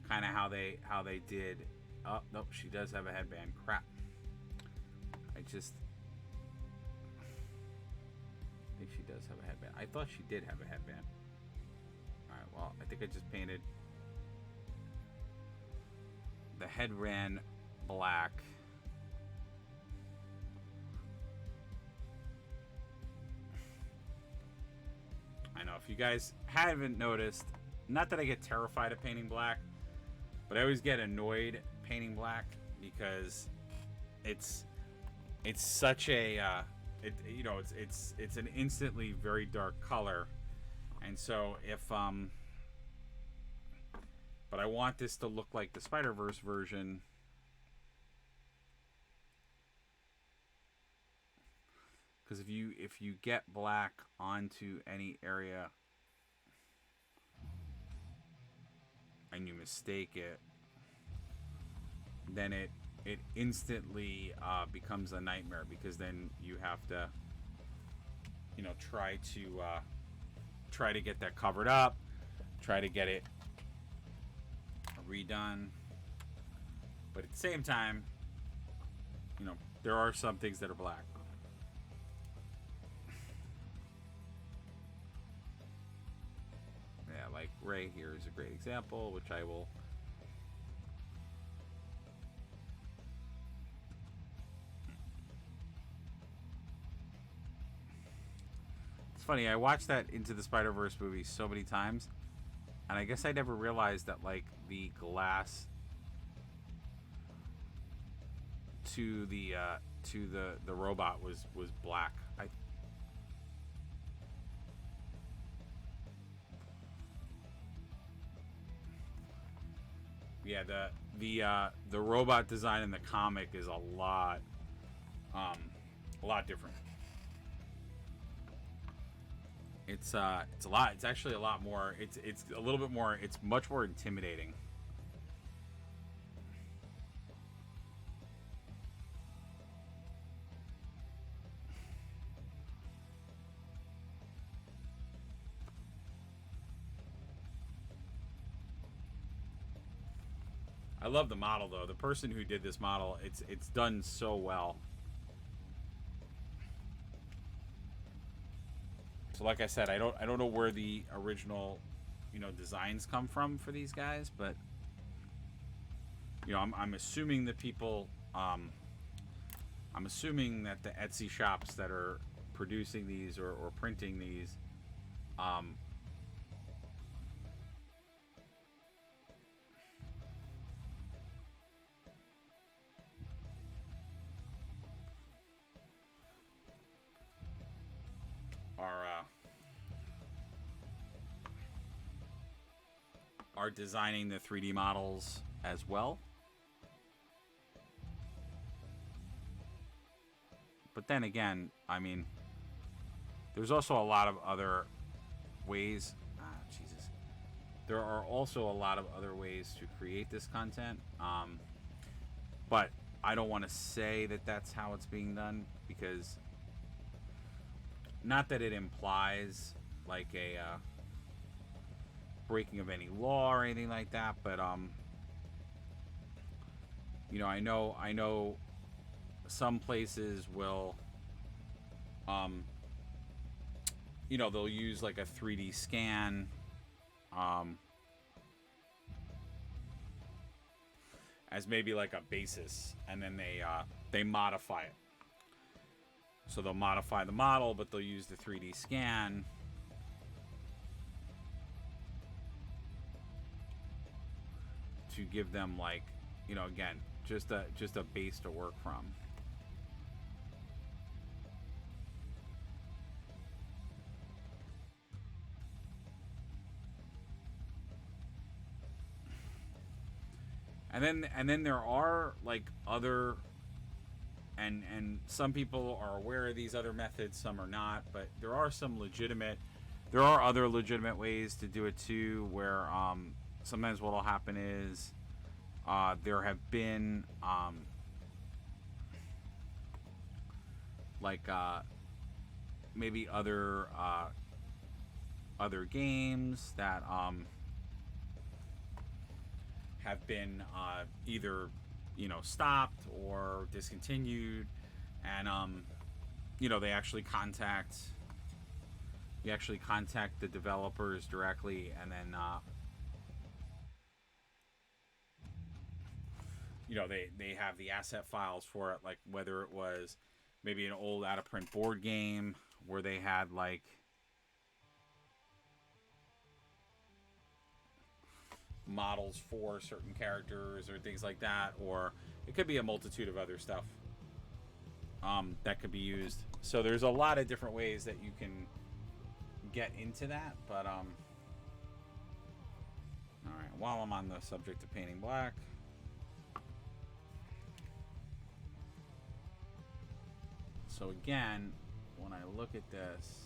Kind of how they did. Oh nope, she does have a headband. Crap. I think she does have a headband. I thought she did have a headband. Alright, well, I think I just painted the headband black. I know, if you guys haven't noticed, not that I get terrified of painting black, but I always get annoyed painting black because it's such a it's an instantly very dark color, and so if but I want this to look like the Spider-Verse version. Because if you get black onto any area and you mistake it, then it instantly becomes a nightmare, because then you have to try to get that covered up, try to get it redone, but at the same time, there are some things that are black. Yeah, like Ray here is a great example, which I will funny, I watched that Into the Spider-Verse movie so many times, and I guess I never realized that like the glass to the robot was black. Yeah, the robot design in the comic is a lot different. It's a lot. It's actually a lot more. It's a little bit more. It's much more intimidating. I love the model though. The person who did this model, it's done so well. So like I said, I don't know where the original, designs come from for these guys, but I'm assuming that people, I'm assuming that the Etsy shops that are producing these or printing these, are designing the 3D models as well. But then again, I mean, there's also a lot of other ways. Jesus. there are also a lot of other ways to create this content, but I don't want to say that that's how it's being done, because not that it implies like a breaking of any law or anything like that, but you know, I know some places will you know, they'll use like a 3D scan as maybe like a basis, and then they modify it. So they'll modify the model, but they'll use the 3D scan to give them, like, you know, again, just a base to work from. And then there are like other, and some people are aware of these other methods, some are not, but there are other legitimate ways to do it too, where sometimes what'll happen is there have been like maybe other games that have been either, you know, stopped or discontinued, and you know, they actually contact the developers directly, and then you know, they have the asset files for it, like whether it was maybe an old out of print board game where they had like models for certain characters or things like that, or it could be a multitude of other stuff that could be used. So there's a lot of different ways that you can get into that, but all right, while I'm on the subject of painting black, so again, when I look at this,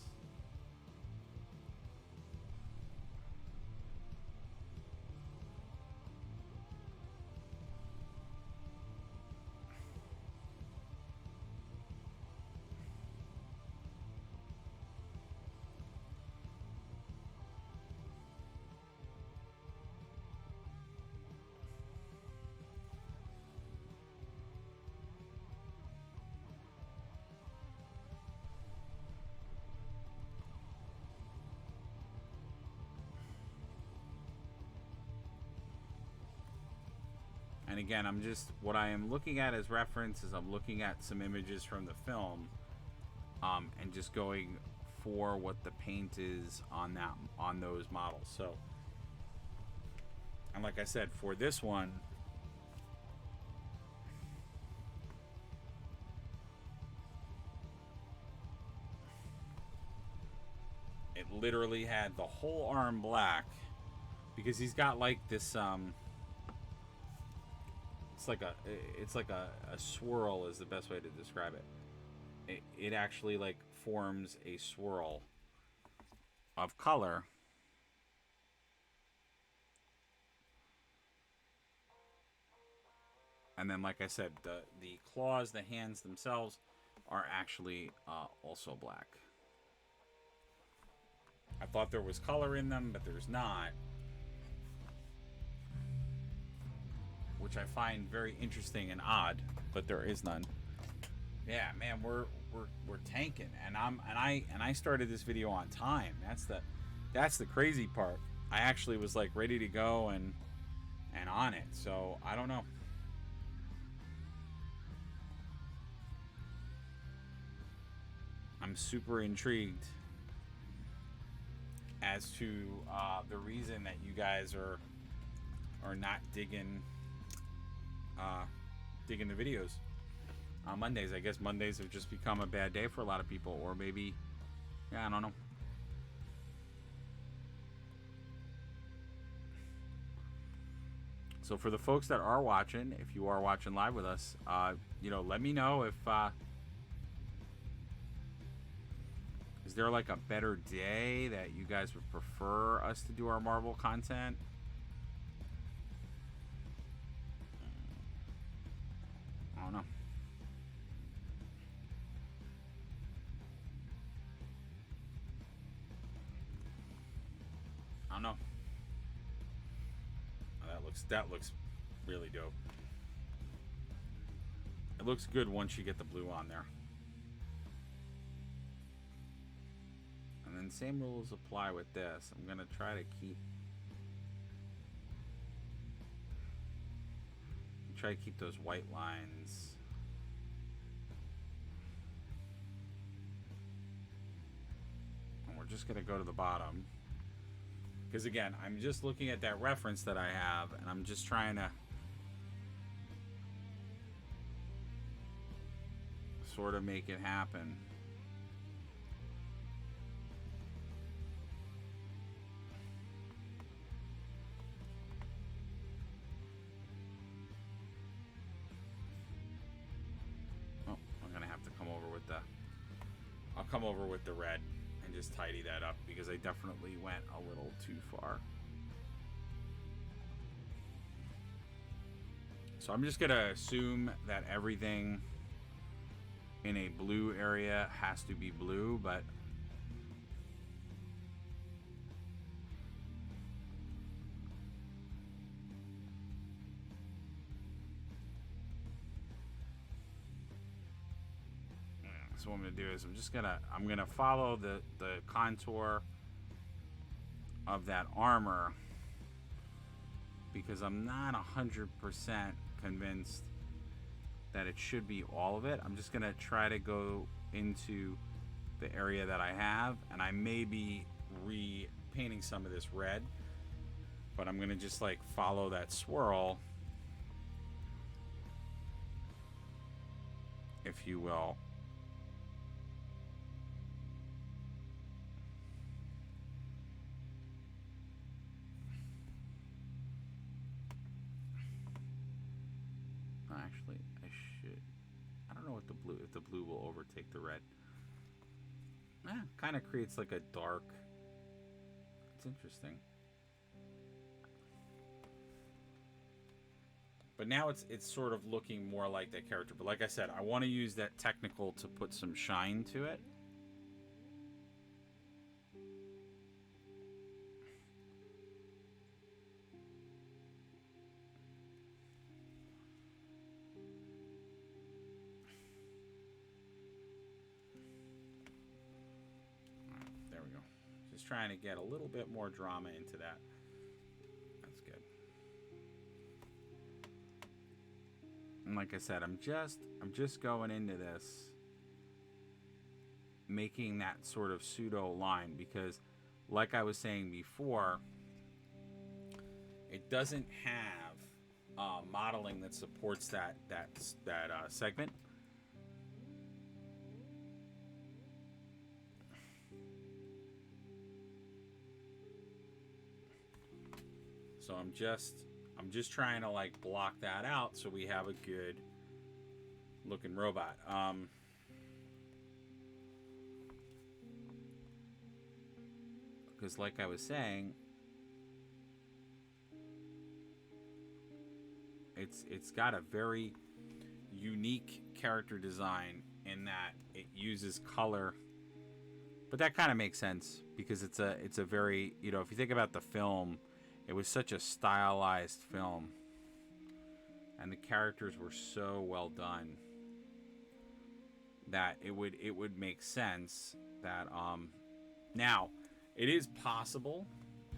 and again, what I am looking at as reference is I'm looking at some images from the film, and just going for what the paint is on those models. So, and like I said, for this one, it literally had the whole arm black, because he's got like this it's like a swirl is the best way to describe it. It actually like forms a swirl of color, and then like I said, the claws, the hands themselves are actually also black. I thought there was color in them, but there's not, which I find very interesting and odd, but there is none. Yeah, man, we're tanking, and I started this video on time. That's the crazy part. I actually was like ready to go and on it. So I don't know. I'm super intrigued as to the reason that you guys are not digging the videos on Mondays. I guess Mondays have just become a bad day for a lot of people, or maybe, yeah, I don't know. So for the folks that are watching, if you are watching live with us, you know, let me know if Is there like a better day that you guys would prefer us to do our Marvel content? I don't know. I don't know. Oh, that looks really dope. It looks good once you get the blue on there. And then same rules apply with this. I'm gonna try to keep those white lines. And we're just gonna go to the bottom. Because again, I'm just looking at that reference that I have, and I'm just trying to sort of make it happen. Oh, I'm gonna have to come over with the... I'll come over with the red and just tidy that up, because I definitely went a little too far. So I'm just gonna assume that everything in a blue area has to be blue, but so what I'm gonna do is I'm gonna follow the contour of that armor, because I'm not 100% convinced that it should be all of it. I'm just gonna try to go into the area that I have, and I may be repainting some of this red, but I'm gonna just like follow that swirl, if you will. Actually, I should. I don't know what the blue, if the blue will overtake the red. Kind of creates like a dark. It's interesting. But now it's sort of looking more like that character. But like I said, I want to use that technical to put some shine to it. Trying to get a little bit more drama into that. That's good. And like I said, I'm just going into this making that sort of pseudo line, because like I was saying before, it doesn't have modeling that supports that segment. So I'm just trying to like block that out so we have a good looking robot. Because like I was saying, it's got a very unique character design in that it uses color. But that kind of makes sense, because it's a very, you know, if you think about the film, it was such a stylized film, and the characters were so well done that it would make sense that now it is possible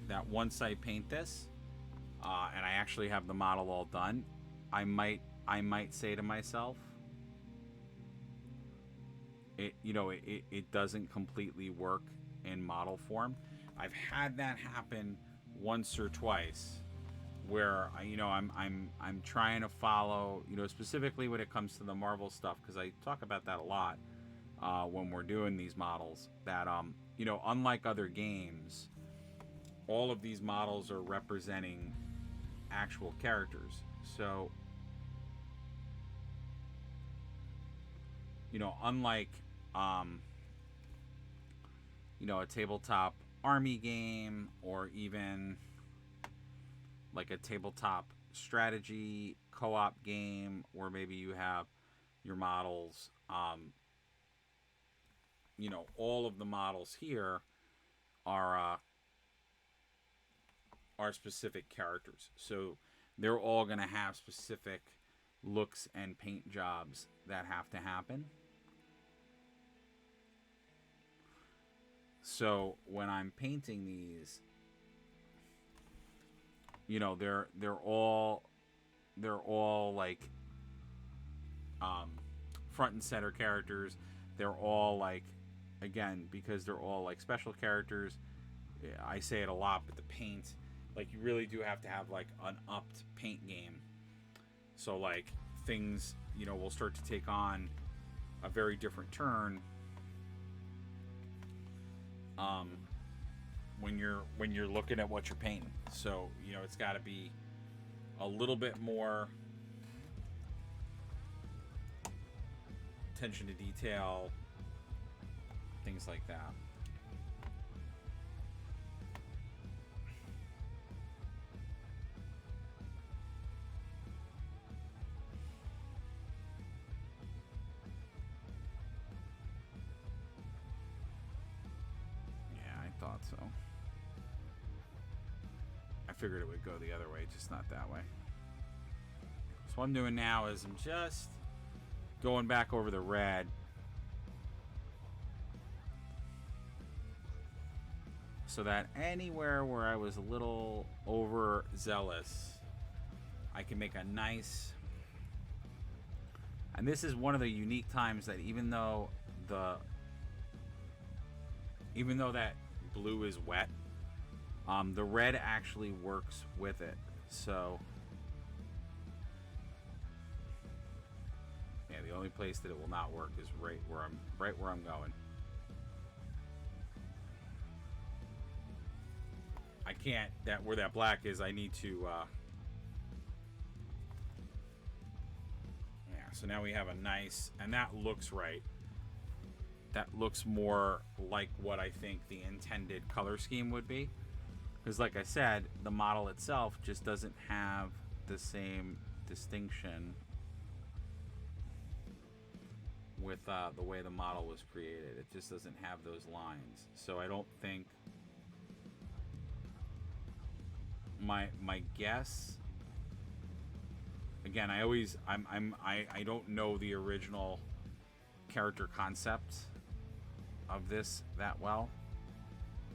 that once I paint this and I actually have the model all done, I might say to myself, it doesn't completely work in model form. I've had that happen once or twice, where I'm trying to follow, specifically when it comes to the Marvel stuff, because I talk about that a lot when we're doing these models, that unlike other games, all of these models are representing actual characters. So unlike you know, a tabletop army game, or even like a tabletop strategy co-op game, where maybe you have your models, you know, all of the models here are specific characters. So they're all going to have specific looks and paint jobs that have to happen. So when I'm painting these, you know, they're all like front and center characters. They're all like, again, because they're all like special characters. I say it a lot, but the paint, like, you really do have to have like an upped paint game. So like things, you know, will start to take on a very different turn when you're looking at what you're painting. So, you know, it's got to be a little bit more attention to detail, things like that. Thought so. I figured it would go the other way, just not that way. So what I'm doing now is I'm just going back over the red, so that anywhere where I was a little overzealous, I can make a nice. And this is one of the unique times that even though that blue is wet, the red actually works with it. So yeah, the only place that it will not work is right where I'm going. I can't, that where that black is, I need to yeah, so now we have a nice, and that looks right. That looks more like what I think the intended color scheme would be. Because like I said, the model itself just doesn't have the same distinction with the way the model was created. It just doesn't have those lines. So I don't think, my guess, again, I don't know the original character concept of this that well.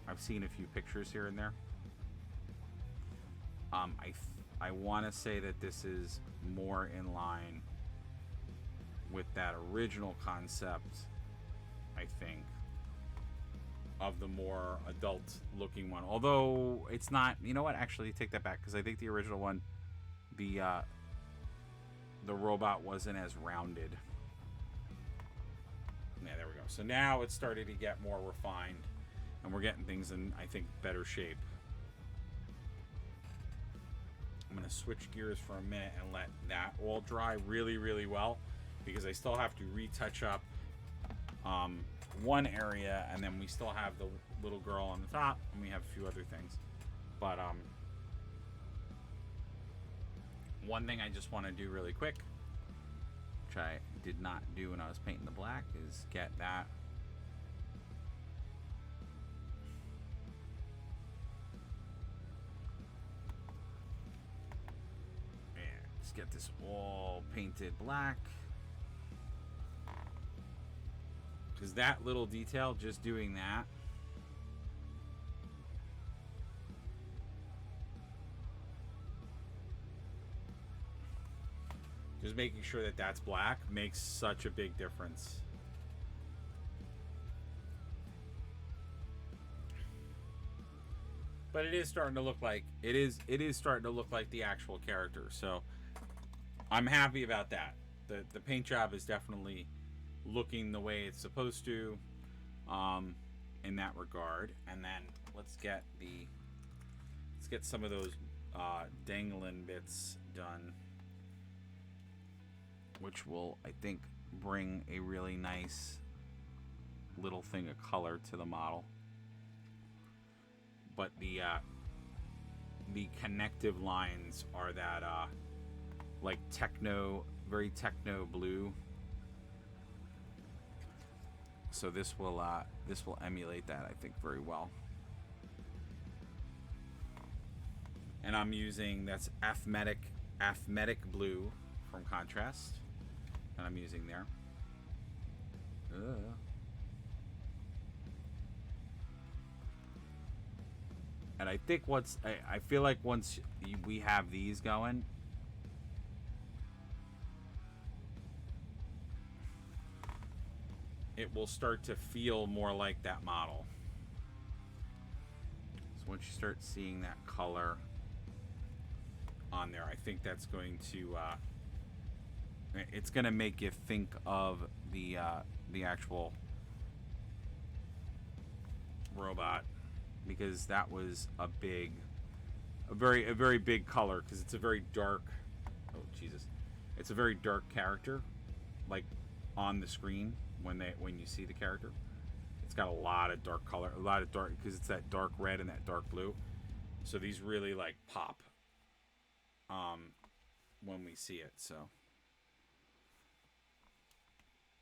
I've seen a few pictures here and there. I want to say that this is more in line with that original concept, I think, of the more adult looking one. Although it's not, you know what, actually take that back, because I think the original one, the robot wasn't as rounded. Yeah, there we go. So now it's starting to get more refined, and we're getting things in, I think, better shape. I'm going to switch gears for a minute and let that all dry really, really well, because I still have to retouch up one area, and then we still have the little girl on the top, and we have a few other things. But one thing I just want to do really quick, which I did not do when I was painting the black, is get that just get this all painted black, because that little detail, just doing that, just making sure that that's black makes such a big difference. But it is starting to look like it is starting to look like the actual character. So I'm happy about that. The paint job is definitely looking the way it's supposed to, in that regard. And then let's get some of those dangling bits done, which will, I think, bring a really nice little thing of color to the model. but the connective lines are that like techno, very techno blue. So this will emulate that, I think, very well. And I'm using, that's aphmetic blue from Contrast, and I'm using there. And I think I feel like once we have these going, it will start to feel more like that model. So once you start seeing that color on there, I think that's going to it's going to make you think of the actual robot, because that was a very big color, because it's a very dark, oh Jesus, it's a very dark character, like on the screen when you see the character. It's got a lot of dark color, a lot of dark, because it's that dark red and that dark blue. So these really like pop when we see it. So,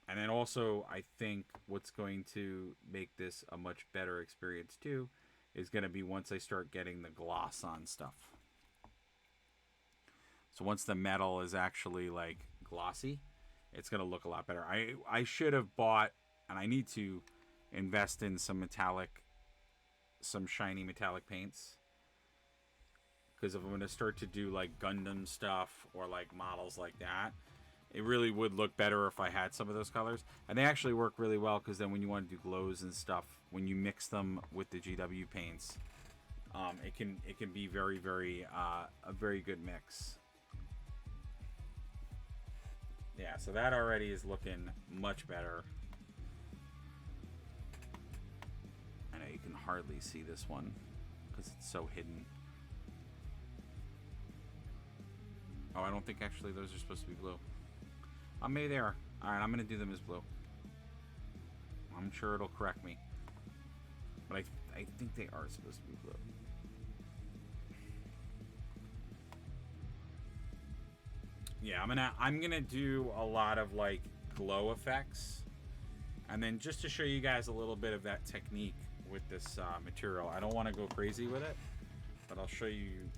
and then also I think what's going to make this a much better experience too is going to be once I start getting the gloss on stuff. So once the metal is actually like glossy, it's going to look a lot better. I should have bought, and I need to invest in some shiny metallic paints. Because if I'm going to start to do like Gundam stuff or like models like that, it really would look better if I had some of those colors. And they actually work really well, because then when you want to do glows and stuff, when you mix them with the GW paints, it can be very a very good mix. Yeah, so that already is looking much better. I know you can hardly see this one because it's so hidden. Oh, I don't think actually those are supposed to be blue. Oh, maybe they are. Alright, I'm going to do them as blue. I'm sure it'll correct me. But I think they are supposed to be blue. Yeah, I'm gonna do a lot of like glow effects, and then just to show you guys a little bit of that technique with this material. I don't want to go crazy with it, but I'll show you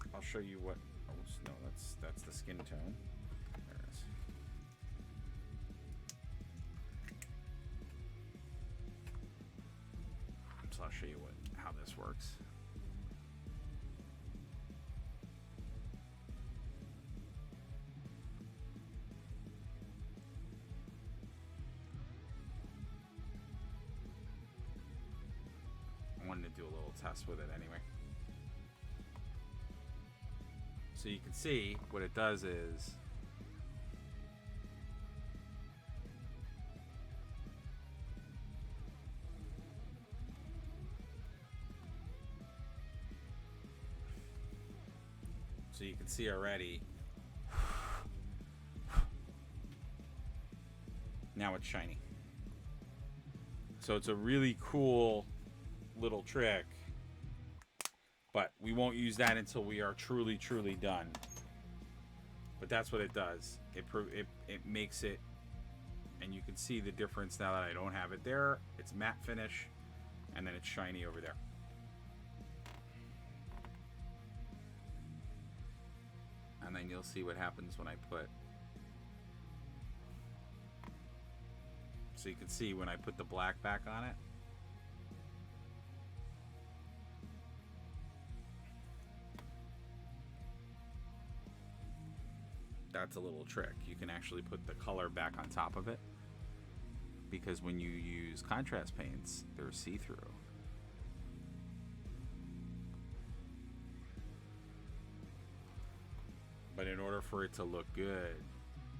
what. Oh no, that's the skin tone. There it is. So I'll show you how this works. To do a little test with it anyway. So you can see what it does is so you can see already now it's shiny. So it's a really cool little trick, but we won't use that until we are truly done. But that's what it does. It makes it, and you can see the difference now that I don't have it there. It's matte finish, and then it's shiny over there. And then you'll see what happens when I put. So you can see when I put the black back on it. That's a little trick. You can actually put the color back on top of it, because when you use contrast paints, they're see-through. But in order for it to look good,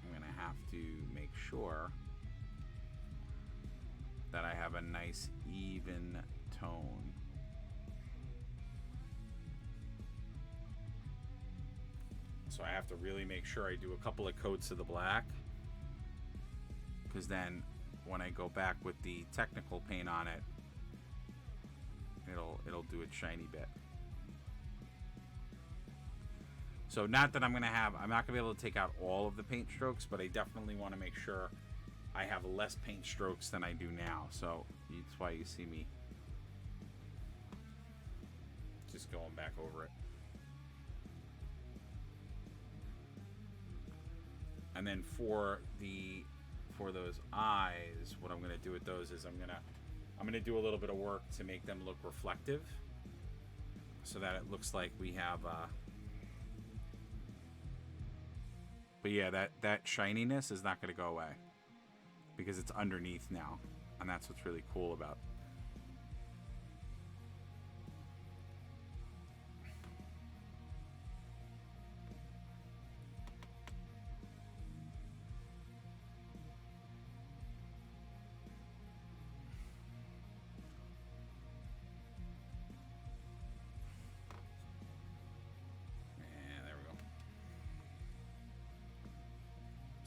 I'm going to have to make sure that I have a nice even tone. So I have to really make sure I do a couple of coats of the black, because then when I go back with the technical paint on it, it'll do its shiny bit. So not that I'm not going to be able to take out all of the paint strokes, but I definitely want to make sure I have less paint strokes than I do now. So that's why you see me just going back over it. And then for those eyes, what I'm going to do with those is I'm going to do a little bit of work to make them look reflective, so that it looks like we have but yeah, that shininess is not going to go away because it's underneath now, and that's what's really cool about.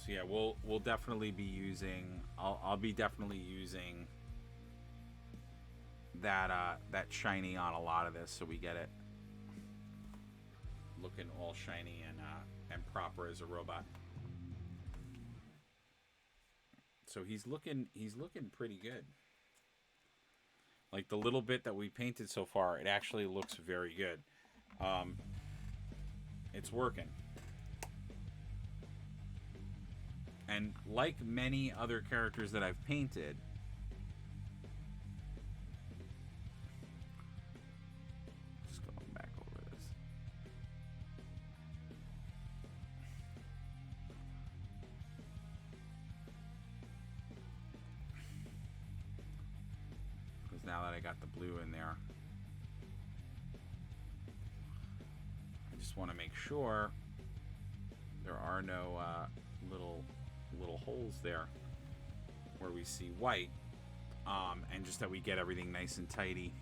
So yeah, we'll definitely be using. I'll be definitely using that shiny on a lot of this, so we get it looking all shiny and proper as a robot. So he's looking pretty good. Like the little bit that we painted so far, it actually looks very good. It's working. And like many other characters that I've painted, just going back over this. Because now that I got the blue in there, I just want to make sure there are no little holes there where we see white, and just that we get everything nice and tidy.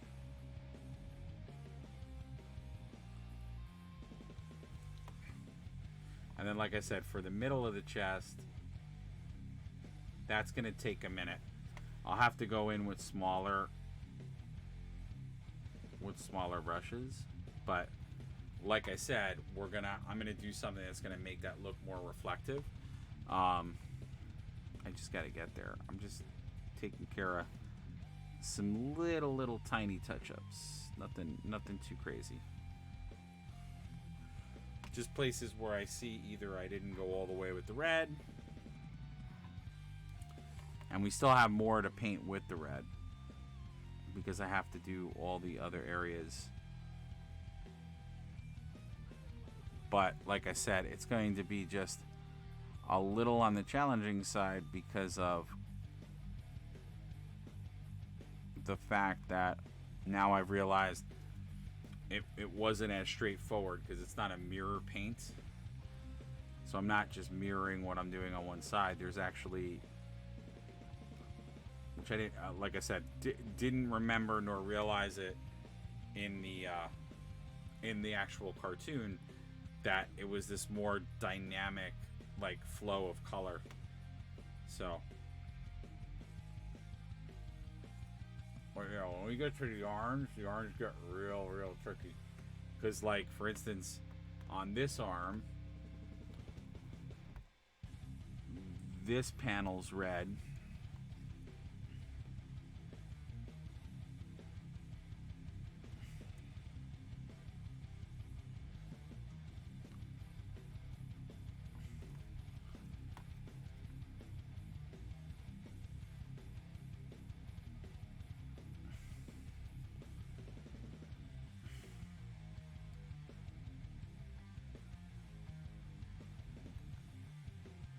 And then, like I said, for the middle of the chest, that's going to take a minute. I'll have to go in with smaller brushes, but like I said, I'm gonna do something that's gonna make that look more reflective. I just got to get there. I'm just taking care of some little tiny touch-ups. Nothing too crazy. Just places where I see either I didn't go all the way with the red, and we still have more to paint with the red because I have to do all the other areas. But like I said, it's going to be just a little on the challenging side because of the fact that now I've realized it wasn't as straightforward because it's not a mirror paint. So I'm not just mirroring what I'm doing on one side. There's actually, which I didn't, like I said, didn't remember nor realize it in the actual cartoon, that it was this more dynamic like flow of color. So well, you know, when we get to the arms get real tricky, because like for instance on this arm, this panel's red,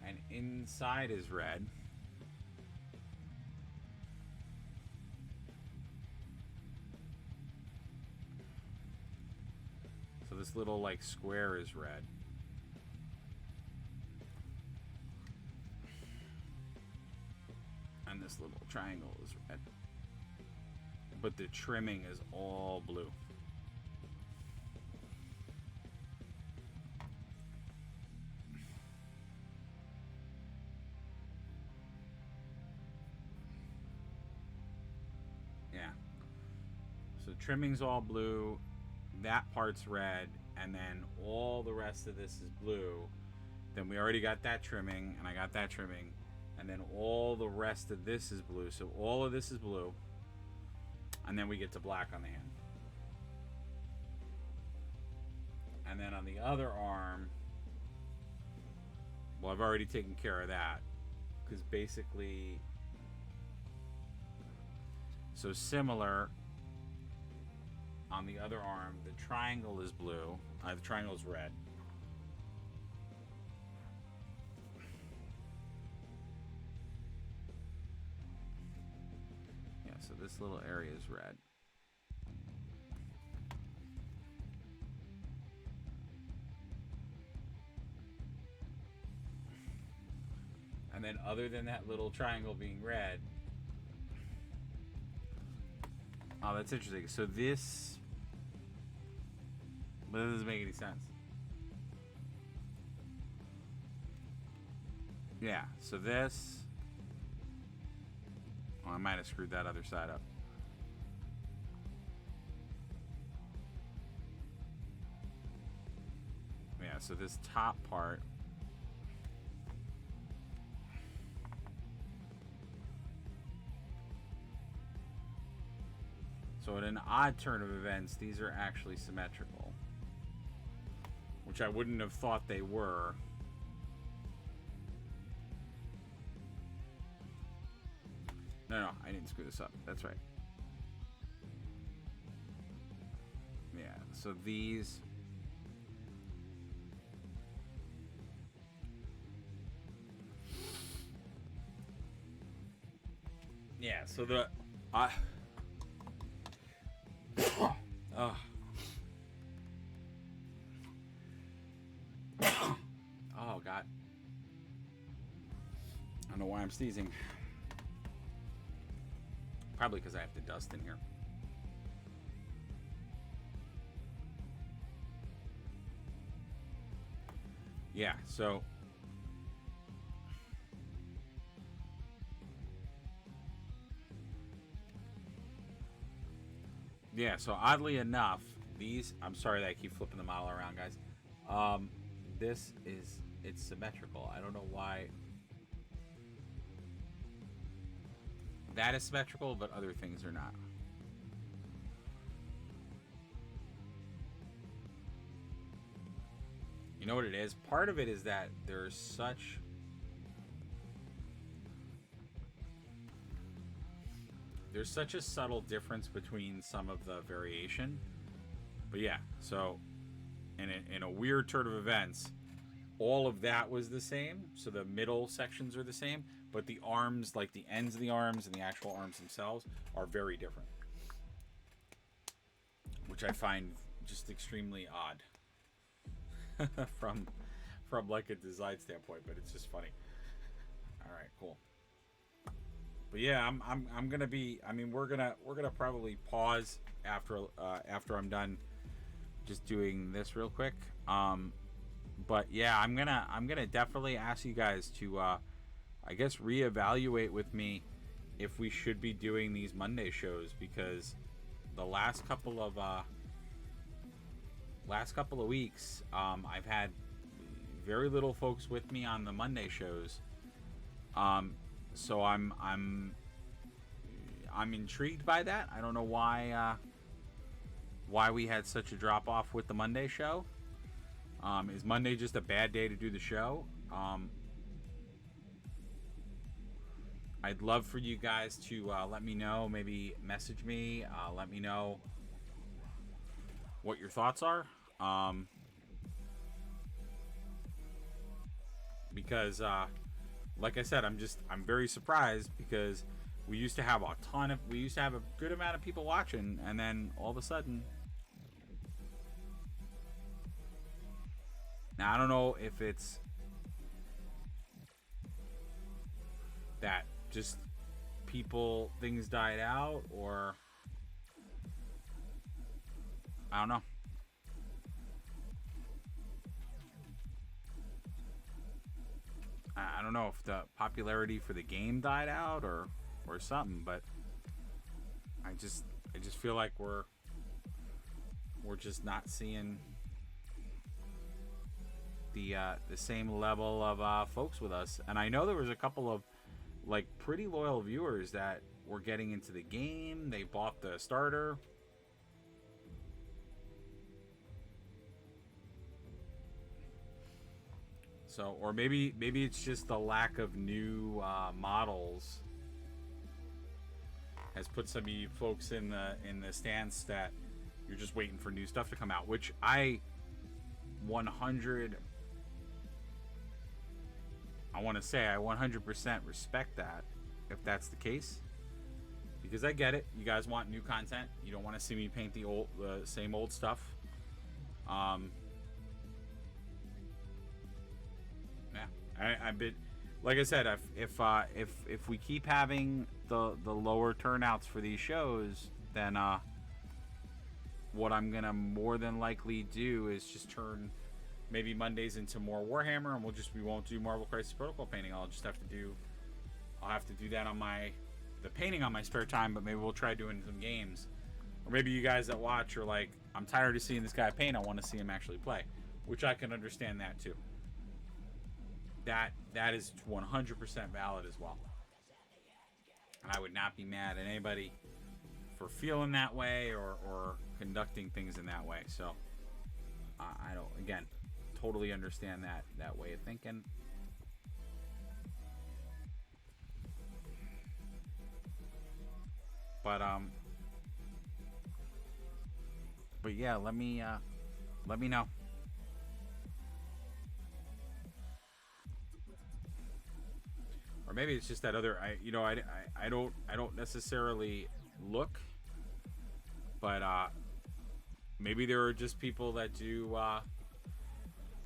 and inside is red. So this little like square is red. And this little triangle is red. But the trimming is all blue. Yeah. So trimming's all blue. That part's red. and then all the rest of this is blue, then we already got that trimming, and I got that trimming, and then all the rest of this is blue. So all of this is blue, and then we get to black on the hand. And then on the other arm, well, I've already taken care of that, because basically, so similar on the other arm, the triangle is blue, the triangle is red. Yeah, so this little area is red. And then other than that little triangle being red, oh, that's interesting. So this, but that doesn't make any sense. Yeah, so this, oh, I might have screwed that other side up. Yeah, so this top part, so in an odd turn of events, these are actually symmetrical, which I wouldn't have thought they were. No, I didn't screw this up. That's right. Yeah, so these, yeah, so the oh God, I don't know why I'm sneezing. Probably because I have the dust in here. Yeah, so yeah, so oddly enough, these, I'm sorry that I keep flipping the model around, guys. This is, it's symmetrical. I don't know why that is symmetrical, but other things are not. You know what it is? Part of it is that there's such a subtle difference between some of the variation. But yeah, so in a weird turn of events, all of that was the same. So the middle sections are the same, but the arms, like the ends of the arms and the actual arms themselves, are very different, which I find just extremely odd from like a design standpoint. But it's just funny. All right, cool. But yeah, I'm gonna be. I mean, we're gonna probably pause after I'm done just doing this real quick. But yeah, I'm gonna definitely ask you guys to I guess reevaluate with me if we should be doing these Monday shows, because the last couple of weeks I've had very little folks with me on the Monday shows. So I'm intrigued by that. I don't know why we had such a drop off with the Monday show. Is Monday just a bad day to do the show? I'd love for you guys to let me know. Maybe message me. Let me know what your thoughts are. Because like I said, I'm very surprised, because we used to have a good amount of people watching, and then all of a sudden, now I don't know if it's that just things died out, or I don't know. I don't know if the popularity for the game died out or something, but I just feel like we're just not seeing the same level of folks with us. And I know there was a couple of like pretty loyal viewers that were getting into the game. They bought the starter. So, or maybe it's just the lack of new models has put some of you folks in the stance that you're just waiting for new stuff to come out, which I 100 I want to say I 100% respect that if that's the case, because I get it. You guys want new content. You don't want to see me paint the same old stuff. Yeah, I've been, like I said, if we keep having the lower turnouts for these shows, then what I'm gonna more than likely do is just turn maybe Mondays into more Warhammer, and we won't do Marvel Crisis Protocol painting. I'll have to do that on the painting on my spare time, but maybe we'll try doing some games. Or maybe you guys that watch are like, I'm tired of seeing this guy paint, I want to see him actually play, which I can understand that too. That is 100% valid as well. And I would not be mad at anybody for feeling that way or conducting things in that way. So I don't, again, totally understand that way of thinking. But yeah, let me know. Or maybe it's just that other, I don't necessarily look, but maybe there are just people that do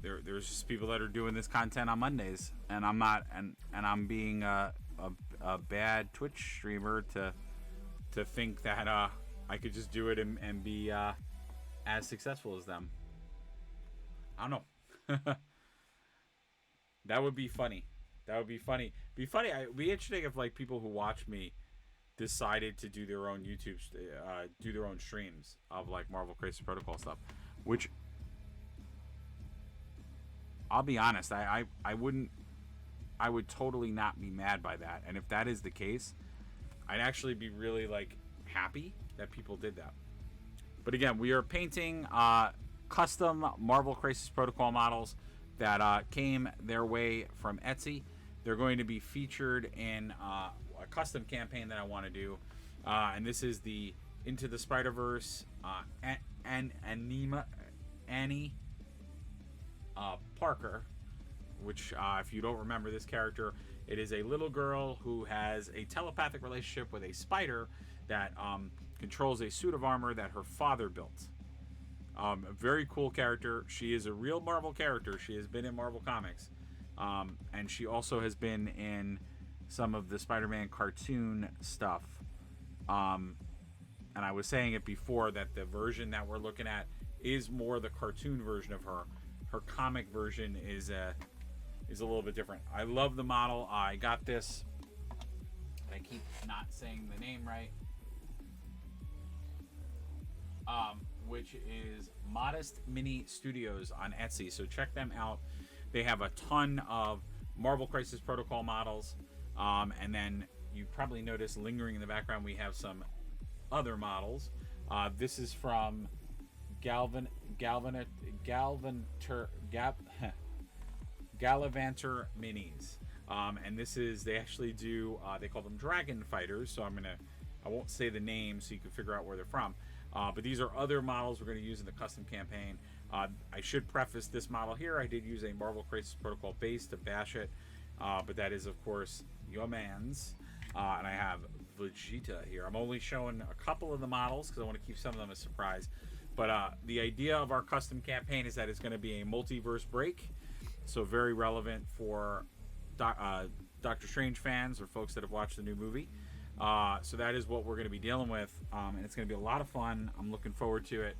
there's just people that are doing this content on Mondays, and I'm not, and I'm being a bad Twitch streamer to think that I could just do it and be as successful as them. I don't know. That would be funny. That would be funny. Be interesting if like people who watch me decided to do their own YouTube, do their own streams of like Marvel Crisis Protocol stuff. Which, I'll be honest, I would totally not be mad by that. And if that is the case, I'd actually be really like happy that people did that. But again, we are painting custom Marvel Crisis Protocol models that came their way from Etsy. They're going to be featured in a custom campaign that I want to do, and this is the Into the Spider-Verse Annie Parker, which if you don't remember this character, it is a little girl who has a telepathic relationship with a spider that controls a suit of armor that her father built. A very cool character. She is a real Marvel character. She has been in Marvel Comics. And she also has been in some of the Spider-Man cartoon stuff. And I was saying it before that the version that we're looking at is more the cartoon version of her. Her comic version is a little bit different. I love the model. I got this. I keep not saying the name right. Which is Modest Mini Studios on Etsy. So check them out. They have a ton of Marvel Crisis Protocol models. And then you probably noticed lingering in the background, we have some other models. This is from Gallivanter Minis. And this is, they actually do, they call them Dragon Fighters. So I won't say the name so you can figure out where they're from. But these are other models we're going to use in the custom campaign. I should preface this model here. I did use a Marvel Crisis Protocol base to bash it. But that is, of course, your man's. And I have Vegeta here. I'm only showing a couple of the models because I want to keep some of them a surprise. But the idea of our custom campaign is that it's going to be a multiverse break. So very relevant for Doctor Strange fans or folks that have watched the new movie. So that is what we're going to be dealing with, and it's going to be a lot of fun. I'm looking forward to it,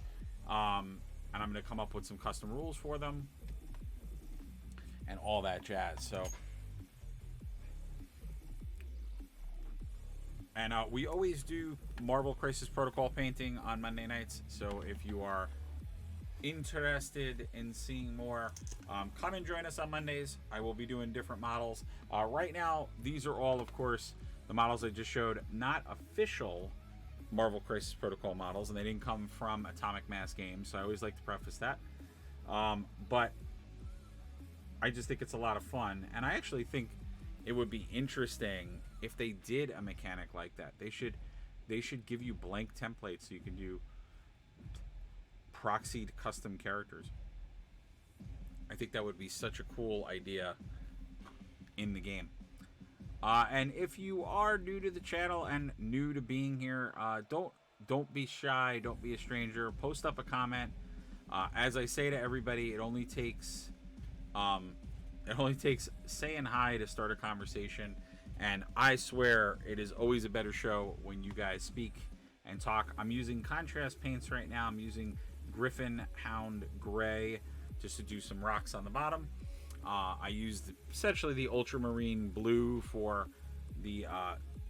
and I'm going to come up with some custom rules for them and all that jazz. So, and we always do Marvel Crisis Protocol painting on Monday nights. So if you are interested in seeing more, come and join us on Mondays. I will be doing different models. Right now, these are all, of course, the models I just showed, not official Marvel Crisis Protocol models, and they didn't come from Atomic Mass Games, so I always like to preface that. But I just think it's a lot of fun, and I actually think it would be interesting if they did a mechanic like that. They should give you blank templates so you can do proxied custom characters. I think that would be such a cool idea in the game. And if you are new to the channel and new to being here, don't be shy, don't be a stranger. Post up a comment. As I say to everybody, it only takes saying hi to start a conversation, and I swear it is always a better show when you guys speak and talk. I'm using contrast paints right now. I'm using Griffin Hound Gray just to do some rocks on the bottom. I used essentially the ultramarine blue for the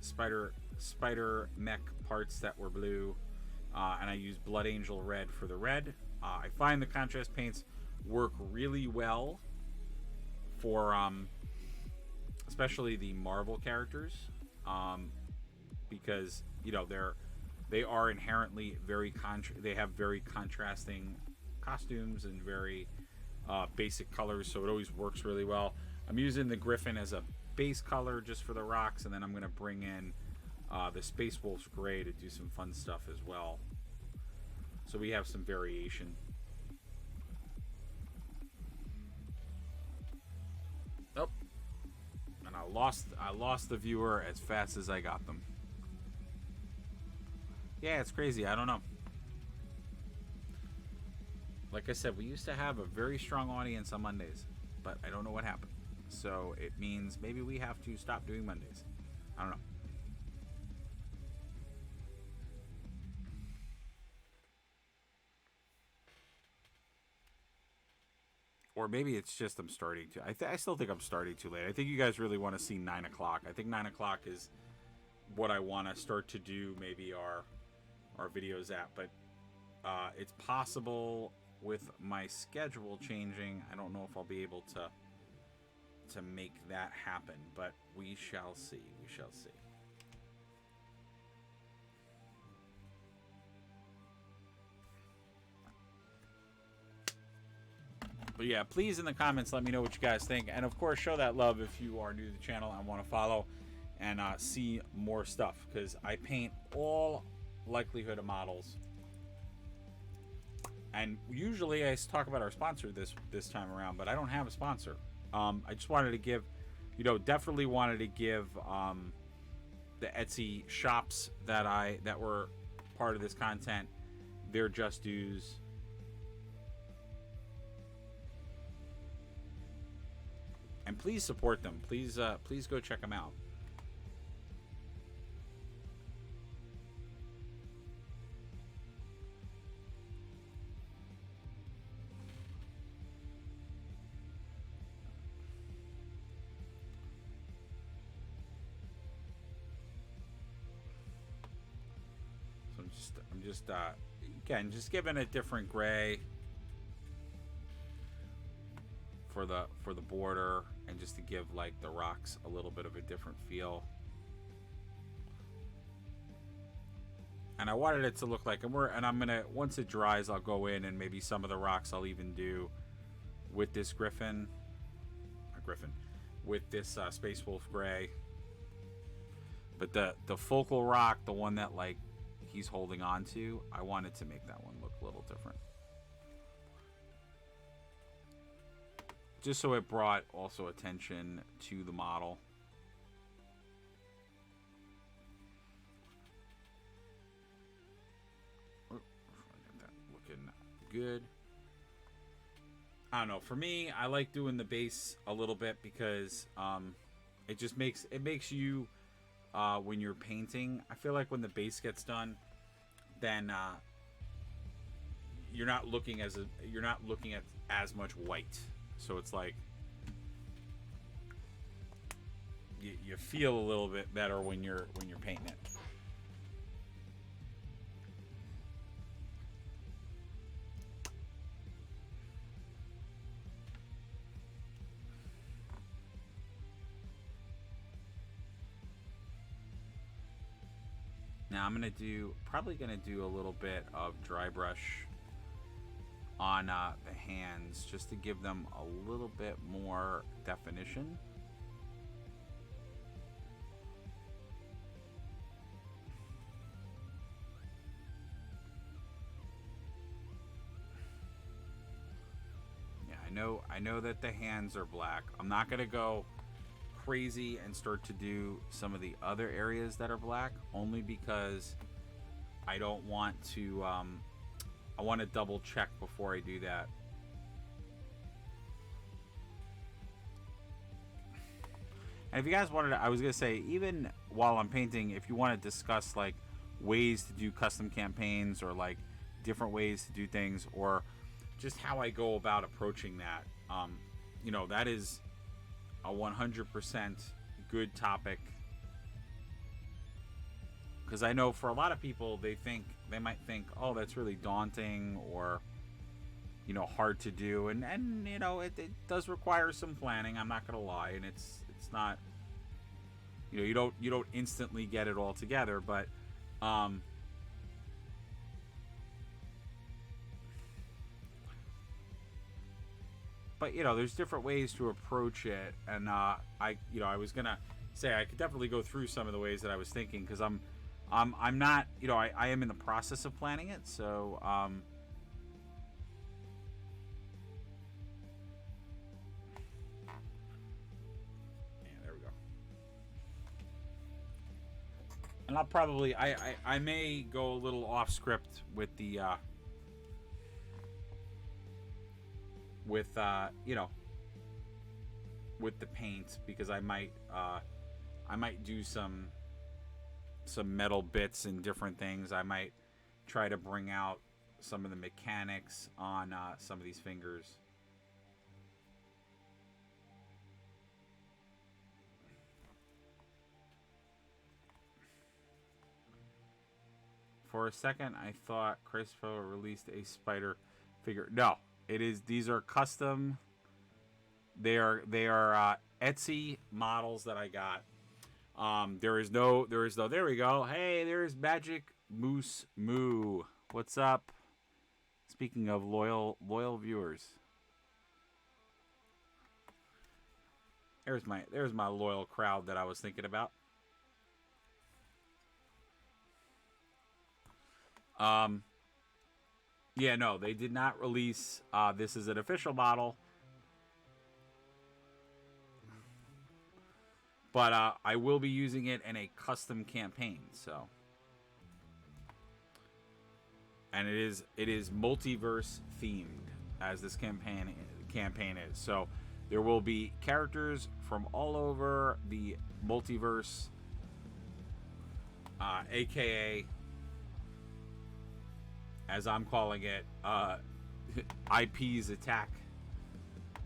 spider mech parts that were blue, and I used Blood Angel red for the red. I find the contrast paints work really well for especially the Marvel characters, because they are inherently they have very contrasting costumes and very basic colors, so it always works really well. I'm using the Griffin as a base color just for the rocks, and then I'm going to bring in the Space Wolf's Gray to do some fun stuff as well, so we have some variation. Oh, and I lost the viewer as fast as I got them. Yeah, it's crazy. I don't know. Like I said, we used to have a very strong audience on Mondays, but I don't know what happened. So it means maybe we have to stop doing Mondays. I don't know. Or maybe it's just I'm starting to. I still think I'm starting too late. I think you guys really want to see 9 o'clock. I think 9 o'clock is what I want to start to do maybe our videos at. But it's possible with my schedule changing. I don't know if I'll be able to make that happen. But we shall see. We shall see. But yeah, please in the comments let me know what you guys think. And of course, show that love if you are new to the channel and want to follow and see more stuff. Because I paint all likelihood of models. And usually I talk about our sponsor this time around, but I don't have a sponsor. I just wanted to give, definitely wanted to give the Etsy shops that were part of this content their just dues. And please support them. Please go check them out. So I'm just again just giving a different gray for the border, and just to give like the rocks a little bit of a different feel. And I wanted it to look like, and I'm gonna, once it dries, I'll go in and maybe some of the rocks I'll even do with this with this Space Wolf Gray. But the focal rock, the one that like he's holding on to, I wanted to make that one look a little different. Just so it brought also attention to the model. Oh, I got that looking good. I don't know. For me, I like doing the base a little bit because it just makes you when you're painting. I feel like when the base gets done, then you're not looking at as much white. So it's like you feel a little bit better when you're painting it. Now I'm probably gonna do a little bit of dry brush on the hands just to give them a little bit more definition. I know that the hands are black. I'm not gonna go crazy and start to do some of the other areas that are black, only because I don't want to I want to double check before I do that. And if you guys wanted to, I was gonna say, even while I'm painting, if you want to discuss like ways to do custom campaigns or like different ways to do things, or just how I go about approaching that, you know, that is a 100% good topic, because I know for a lot of people, they might think, oh, that's really daunting, or, you know, hard to do, and you know, it does require some planning. I'm not gonna lie, and it's not, you know, you don't instantly get it all together, but you know, there's different ways to approach it, and I was gonna say I could definitely go through some of the ways that I was thinking, because I'm not, you know, I am in the process of planning it, so yeah, there we go. And I'll probably I may go a little off script with the you know, with the paint, because I might do some metal bits and different things. I might try to bring out some of the mechanics on some of these fingers. For a second, I thought Crispo released a spider figure. No. It is. These are custom. They are Etsy models that I got. There is no. There we go. Hey, there's Magic Moose Moo. What's up? Speaking of loyal viewers, there's my loyal crowd that I was thinking about. Yeah, no, they did not release. This is an official model, but I will be using it in a custom campaign. So, and it is multiverse themed, as this campaign is. So, there will be characters from all over the multiverse, aka, as I'm calling it, IP's attack.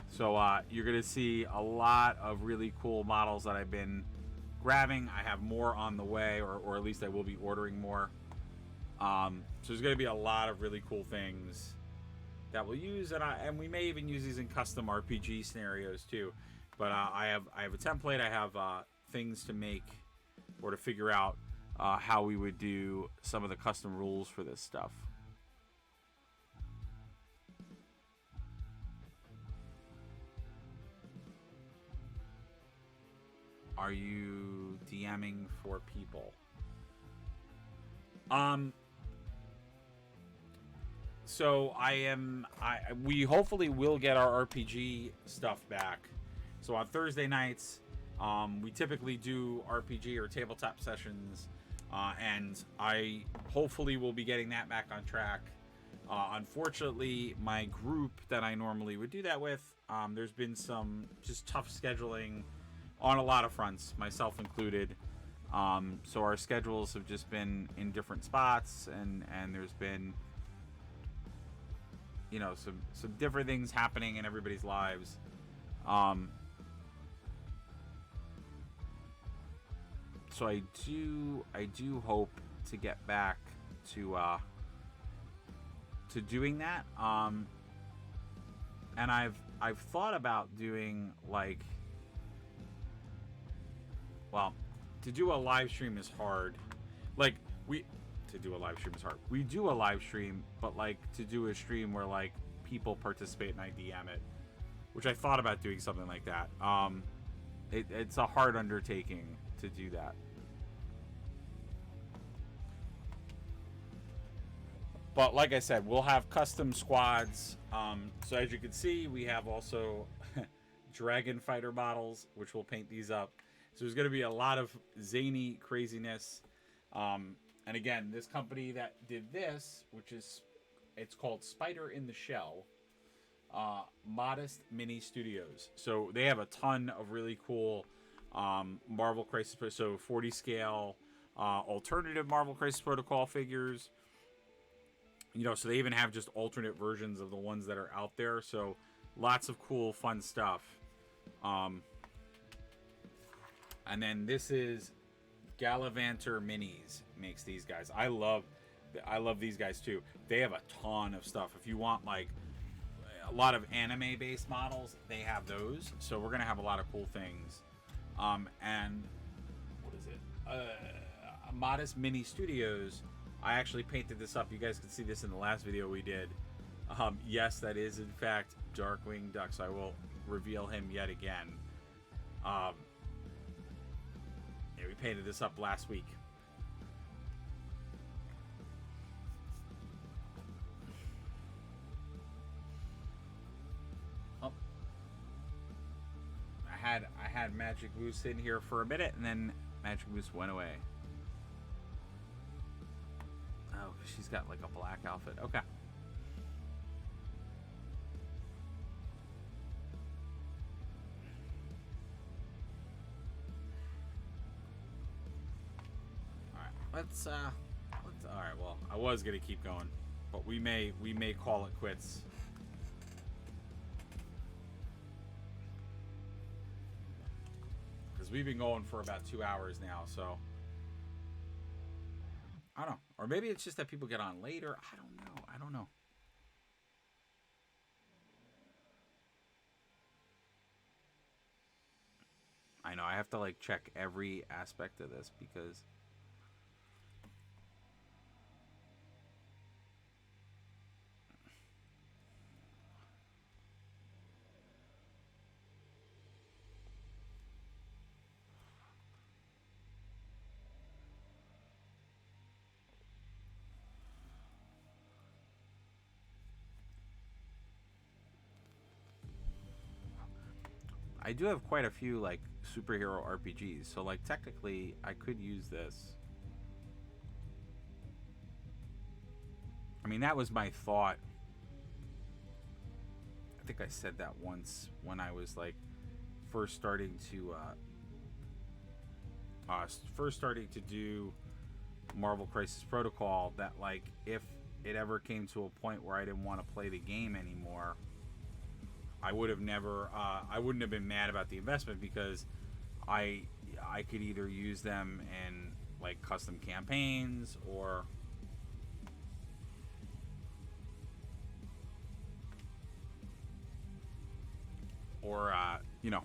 So you're going to see a lot of really cool models that I've been grabbing. I have more on the way, or at least I will be ordering more. So there's going to be a lot of really cool things that we'll use, and we may even use these in custom RPG scenarios too. But I have a template. I have things to make or to figure out how we would do some of the custom rules for this stuff. Are you DMing for people? So we hopefully will get our RPG stuff back. So on Thursday nights, we typically do RPG or tabletop sessions, and I hopefully will be getting that back on track. Unfortunately, my group that I normally would do that with, there's been some just tough scheduling on a lot of fronts, myself included. So our schedules have just been in different spots, and there's been, you know, some different things happening in everybody's lives. So I do hope to get back to doing that. And I've thought about doing, like, well, to do a live stream is hard. Like we to do a live stream is hard. We do a live stream, but like to do a stream where like people participate and I DM it, which I thought about doing something like that. It's a hard undertaking to do that. But like I said, we'll have custom squads. So as you can see, we have also dragon fighter models, which we'll paint these up. So there's going to be a lot of zany craziness. And again, this company that did this, it's called Spider in the Shell, Modest Mini Studios. So they have a ton of really cool Marvel Crisis, so 40 scale alternative Marvel Crisis Protocol figures. You know, so they even have just alternate versions of the ones that are out there. So lots of cool, fun stuff. And then this is Gallivanter Minis makes these guys. I love these guys too. They have a ton of stuff. If you want like a lot of anime based models, they have those. So we're gonna have a lot of cool things. And what is it? Modest Mini Studios. I actually painted this up. You guys can see this in the last video we did. Yes, that is in fact Darkwing Duck. So I will reveal him yet again. Yeah, we painted this up last week. Oh, I had Magic Moose in here for a minute, and then Magic Moose went away. Oh, she's got like a black outfit. Okay. Let's all right, well, I was gonna keep going, but we may call it quits. Because we've been going for about 2 hours now, so I don't know. Or maybe it's just that people get on later. I don't know. I know I have to like check every aspect of this because I do have quite a few like superhero RPGs, so like technically I could use this. I mean, that was my thought. I think I said that once when I was like first starting to do Marvel Crisis Protocol, that like if it ever came to a point where I didn't want to play the game anymore, I would have never I wouldn't have been mad about the investment because I could either use them in like custom campaigns or you know,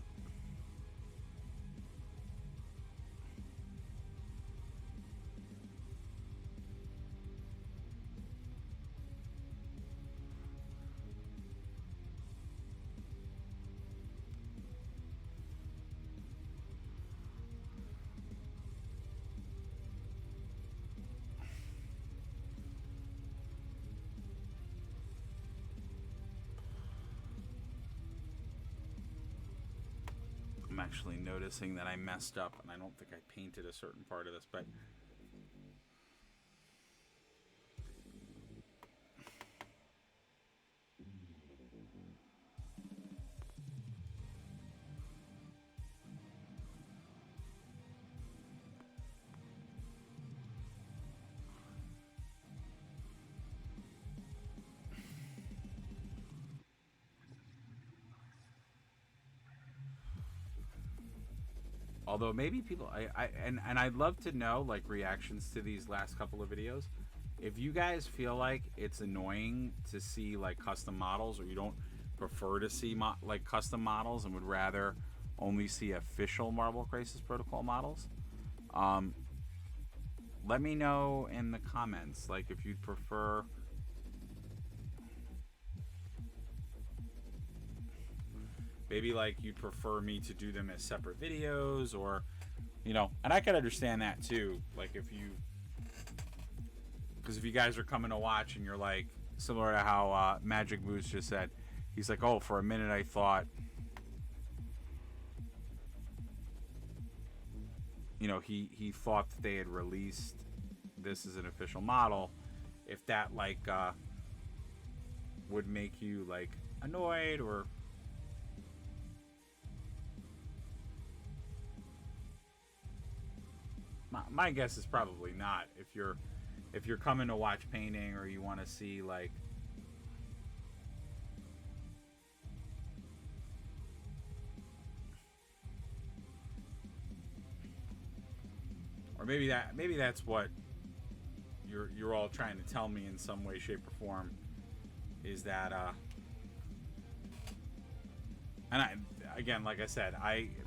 I'm actually noticing that I messed up and I don't think I painted a certain part of this, but although maybe people, and I'd love to know like reactions to these last couple of videos. If you guys feel like it's annoying to see like custom models, or you don't prefer to see like custom models and would rather only see official Marvel Crisis Protocol models, let me know in the comments, like, if you'd prefer maybe like you'd prefer me to do them as separate videos, or and I can understand that too. Like, because if you guys are coming to watch and you're like, similar to how Magic Moose just said, he's like, oh, for a minute I thought he thought that they had released this as an official model. If that like would make you like annoyed, or my guess is probably not. If you're coming to watch painting, or you want to see like or maybe that's what you're all trying to tell me in some way, shape, or form, is that and again, like I said,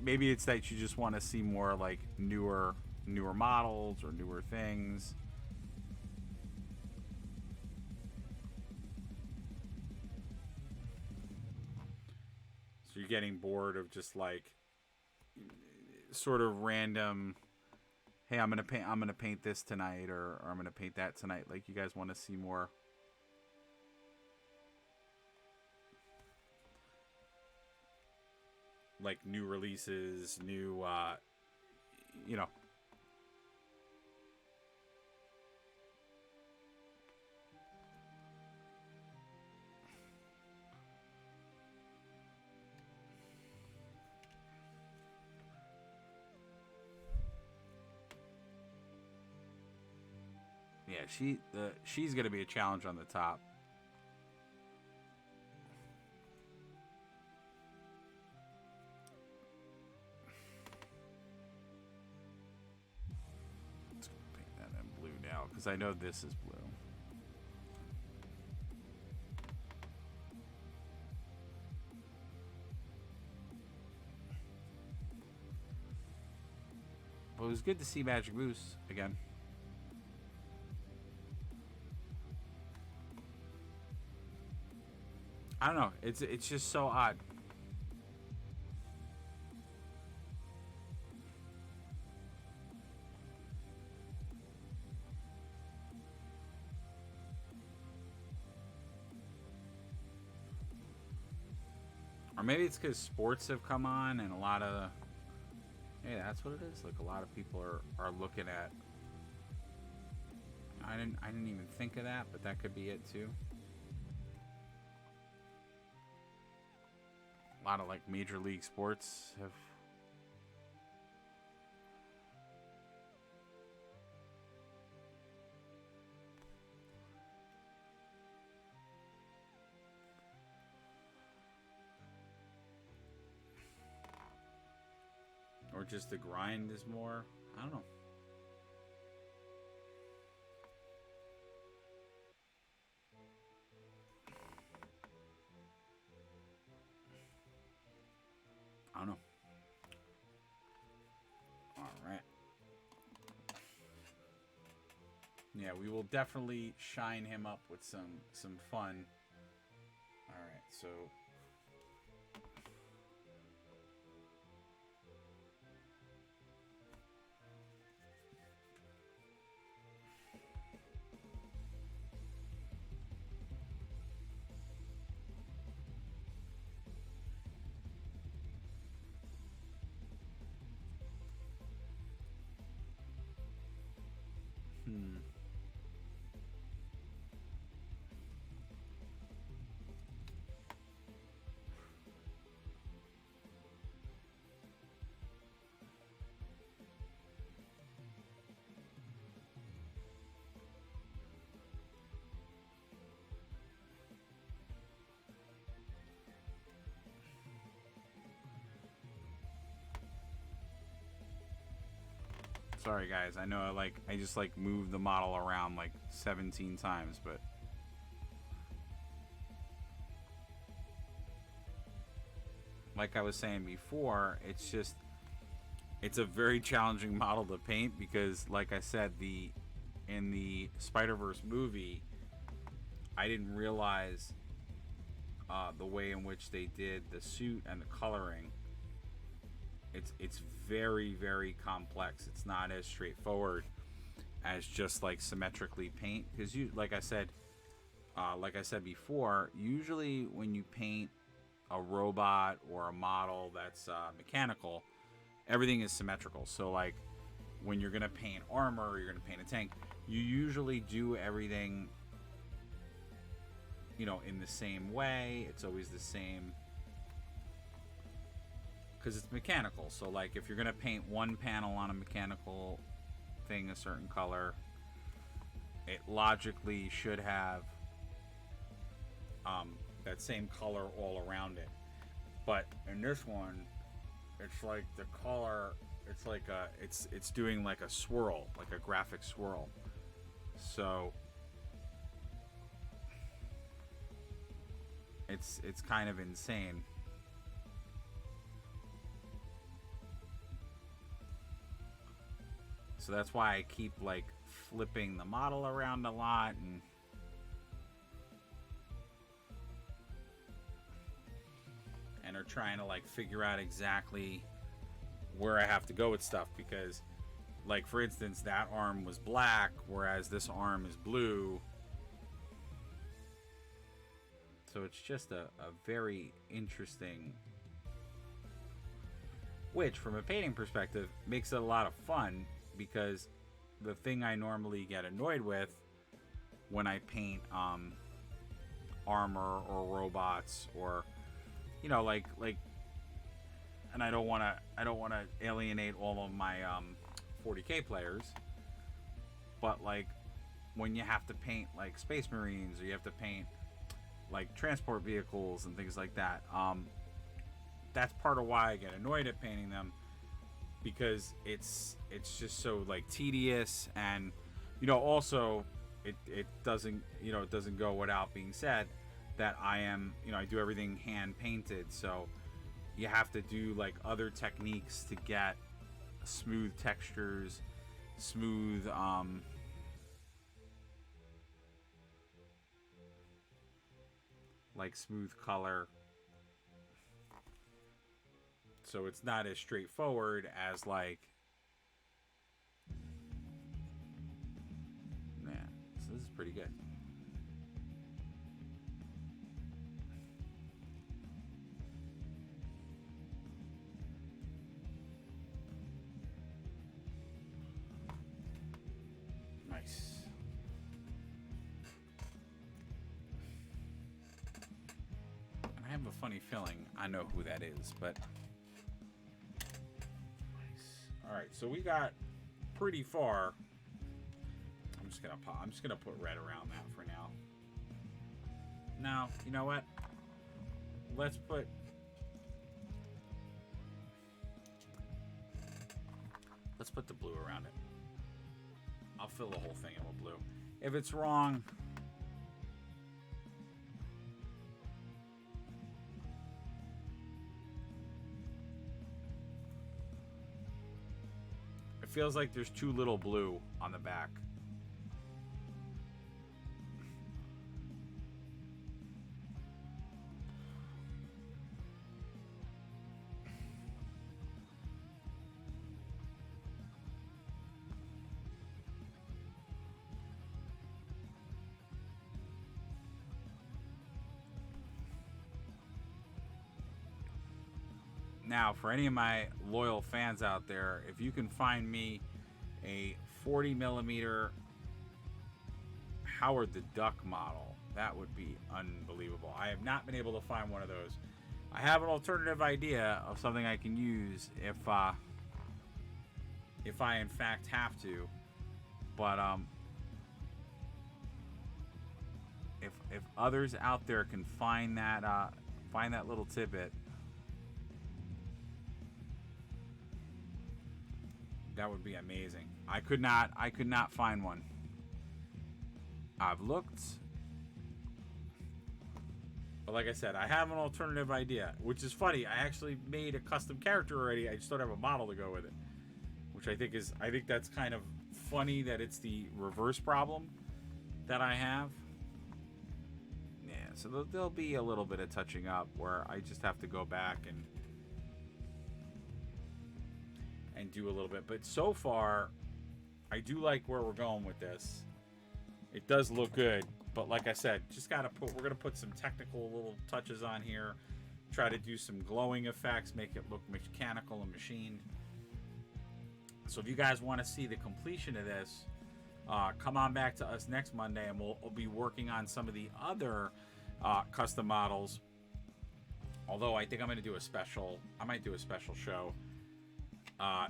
maybe it's that you just want to see more like newer models or newer things. So you're getting bored of just like sort of random, hey, I'm gonna paint this tonight, or I'm gonna paint that tonight. Like, you guys want to see more like new releases, new yeah, she's gonna be a challenge on the top. Let's paint that in blue now, because I know this is blue. But it was good to see Magic Moose again. I don't know. It's just so odd. Or maybe it's because sports have come on, and a lot of that's what it is. Like, a lot of people are looking at. I didn't even think of that, but that could be it too. A lot of like major league sports have. Or just the grind is more. I don't know. I don't know. All right. Yeah, we will definitely shine him up with some fun. All right, so. Sorry guys, I know I just like moved the model around like 17 times, but like I was saying before, it's a very challenging model to paint, because like I said, in the Spider-Verse movie, I didn't realize the way in which they did the suit and the coloring. It's very, very complex. It's not as straightforward as just like symmetrically paint, because you like I said before, usually when you paint a robot or a model that's mechanical, everything is symmetrical. So like when you're gonna paint armor or you're gonna paint a tank, you usually do everything, you know, in the same way. It's always the same because it's mechanical. So like if you're gonna paint one panel on a mechanical thing a certain color, it logically should have that same color all around it. But in this one, it's like the color, it's like it's doing like a swirl, like a graphic swirl. So it's kind of insane. So that's why I keep like flipping the model around a lot and are trying to like figure out exactly where I have to go with stuff, because like for instance that arm was black whereas this arm is blue. So it's just a very interesting, which from a painting perspective makes it a lot of fun, because the thing I normally get annoyed with when I paint armor or robots, or you know, like and I don't want to alienate all of my 40K players, but like when you have to paint like Space Marines, or you have to paint like transport vehicles and things like that, that's part of why I get annoyed at painting them, because it's just so like tedious. And you know, also it doesn't, you know, it doesn't go without being said that I am, you know, I do everything hand painted, so you have to do like other techniques to get smooth textures, smooth like smooth color. So it's not as straightforward as like, yeah, so this is pretty good. Nice. And I have a funny feeling I know who that is, but all right, so we got pretty far. I'm just gonna put red around that for now. Now, you know what? Let's put the blue around it. I'll fill the whole thing in with blue. If it's wrong, it feels like there's too little blue on the back. Now, for any of my loyal fans out there, if you can find me a 40 millimeter Howard the Duck model, that would be unbelievable. I have not been able to find one of those. I have an alternative idea of something I can use if I in fact have to, but if others out there can find that little tidbit, that would be amazing. I could not find one. I've looked, but like I said, I have an alternative idea, which is funny. I actually made a custom character already. I just don't have a model to go with it, which I think that's kind of funny that it's the reverse problem that I have. Yeah, so there'll be a little bit of touching up where I just have to go back and do a little bit. But so far, I do like where we're going with this. It does look good, but like I said, we're gonna put some technical little touches on here, try to do some glowing effects, make it look mechanical and machined. So if you guys want to see the completion of this, come on back to us next Monday, and we'll be working on some of the other custom models. Although I think I'm gonna do a special. I might do a special show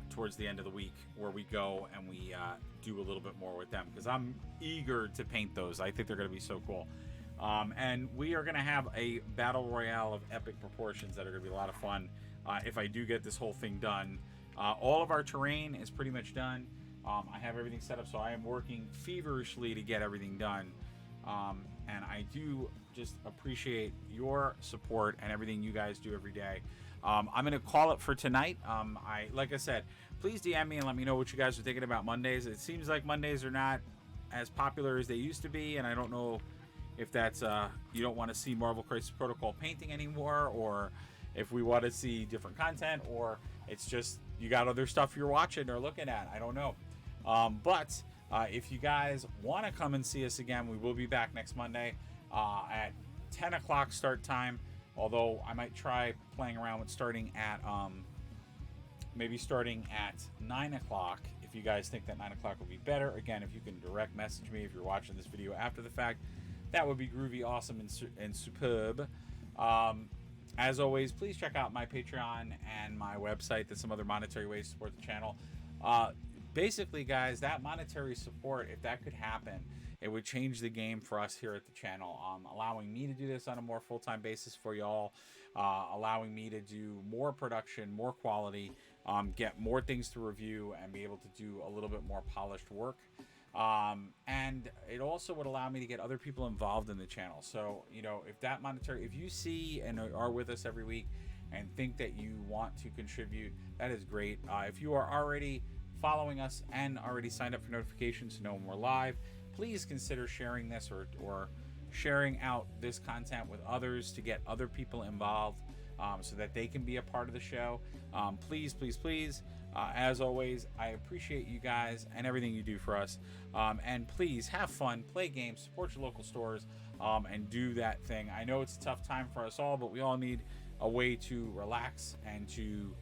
towards the end of the week where we go and we do a little bit more with them, because I'm eager to paint those. I think they're going to be so cool. And we are going to have a battle royale of epic proportions that are going to be a lot of fun if I do get this whole thing done. All of our terrain is pretty much done. I have everything set up, so I am working feverishly to get everything done. And I do just appreciate your support and everything you guys do every day. I'm going to call it for tonight. Like I said, please DM me and let me know what you guys are thinking about Mondays. It seems like Mondays are not as popular as they used to be, and I don't know if that's you don't want to see Marvel Crisis Protocol painting anymore, or if we want to see different content, or it's just you got other stuff you're watching or looking at. I don't know. But if you guys want to come and see us again, we will be back next Monday at 10 o'clock start time. Although I might try playing around with starting at maybe starting at 9 o'clock. If you guys think that 9 o'clock would be better, again, if you can direct message me if you're watching this video after the fact, that would be groovy, awesome, and superb. As always, please check out my Patreon and my website. There's some other monetary ways to support the channel. Basically, guys, that monetary support, if that could happen, it would change the game for us here at the channel, allowing me to do this on a more full-time basis for y'all, allowing me to do more production, more quality, get more things to review, and be able to do a little bit more polished work. And it also would allow me to get other people involved in the channel. So, you know, if you see and are with us every week and think that you want to contribute, that is great. If you are already following us and already signed up for notifications to know when we're live, please consider sharing this or sharing out this content with others to get other people involved, so that they can be a part of the show. Please, please, please. As always, I appreciate you guys and everything you do for us. And please have fun, play games, support your local stores, and do that thing. I know it's a tough time for us all, but we all need a way to relax and to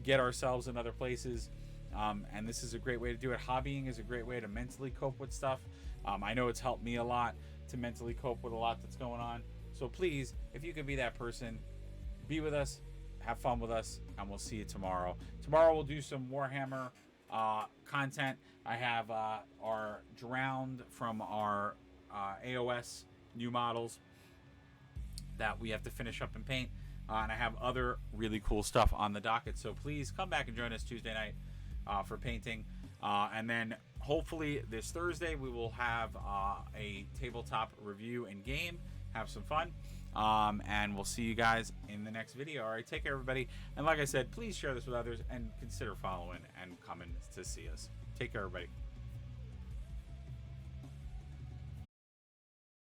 get ourselves in other places. And this is a great way to do it. Hobbying is a great way to mentally cope with stuff. I know it's helped me a lot to mentally cope with a lot that's going on. So please, if you could be that person, be with us, have fun with us, and we'll see you tomorrow. Tomorrow we'll do some Warhammer content. I have our Drowned from our AOS new models that we have to finish up and paint. And I have other really cool stuff on the docket. So please come back and join us Tuesday night for painting. And then hopefully this Thursday we will have a tabletop review and game. Have some fun. And we'll see you guys in the next video. All right, take care, everybody. And like I said, please share this with others and consider following and coming to see us. Take care, everybody.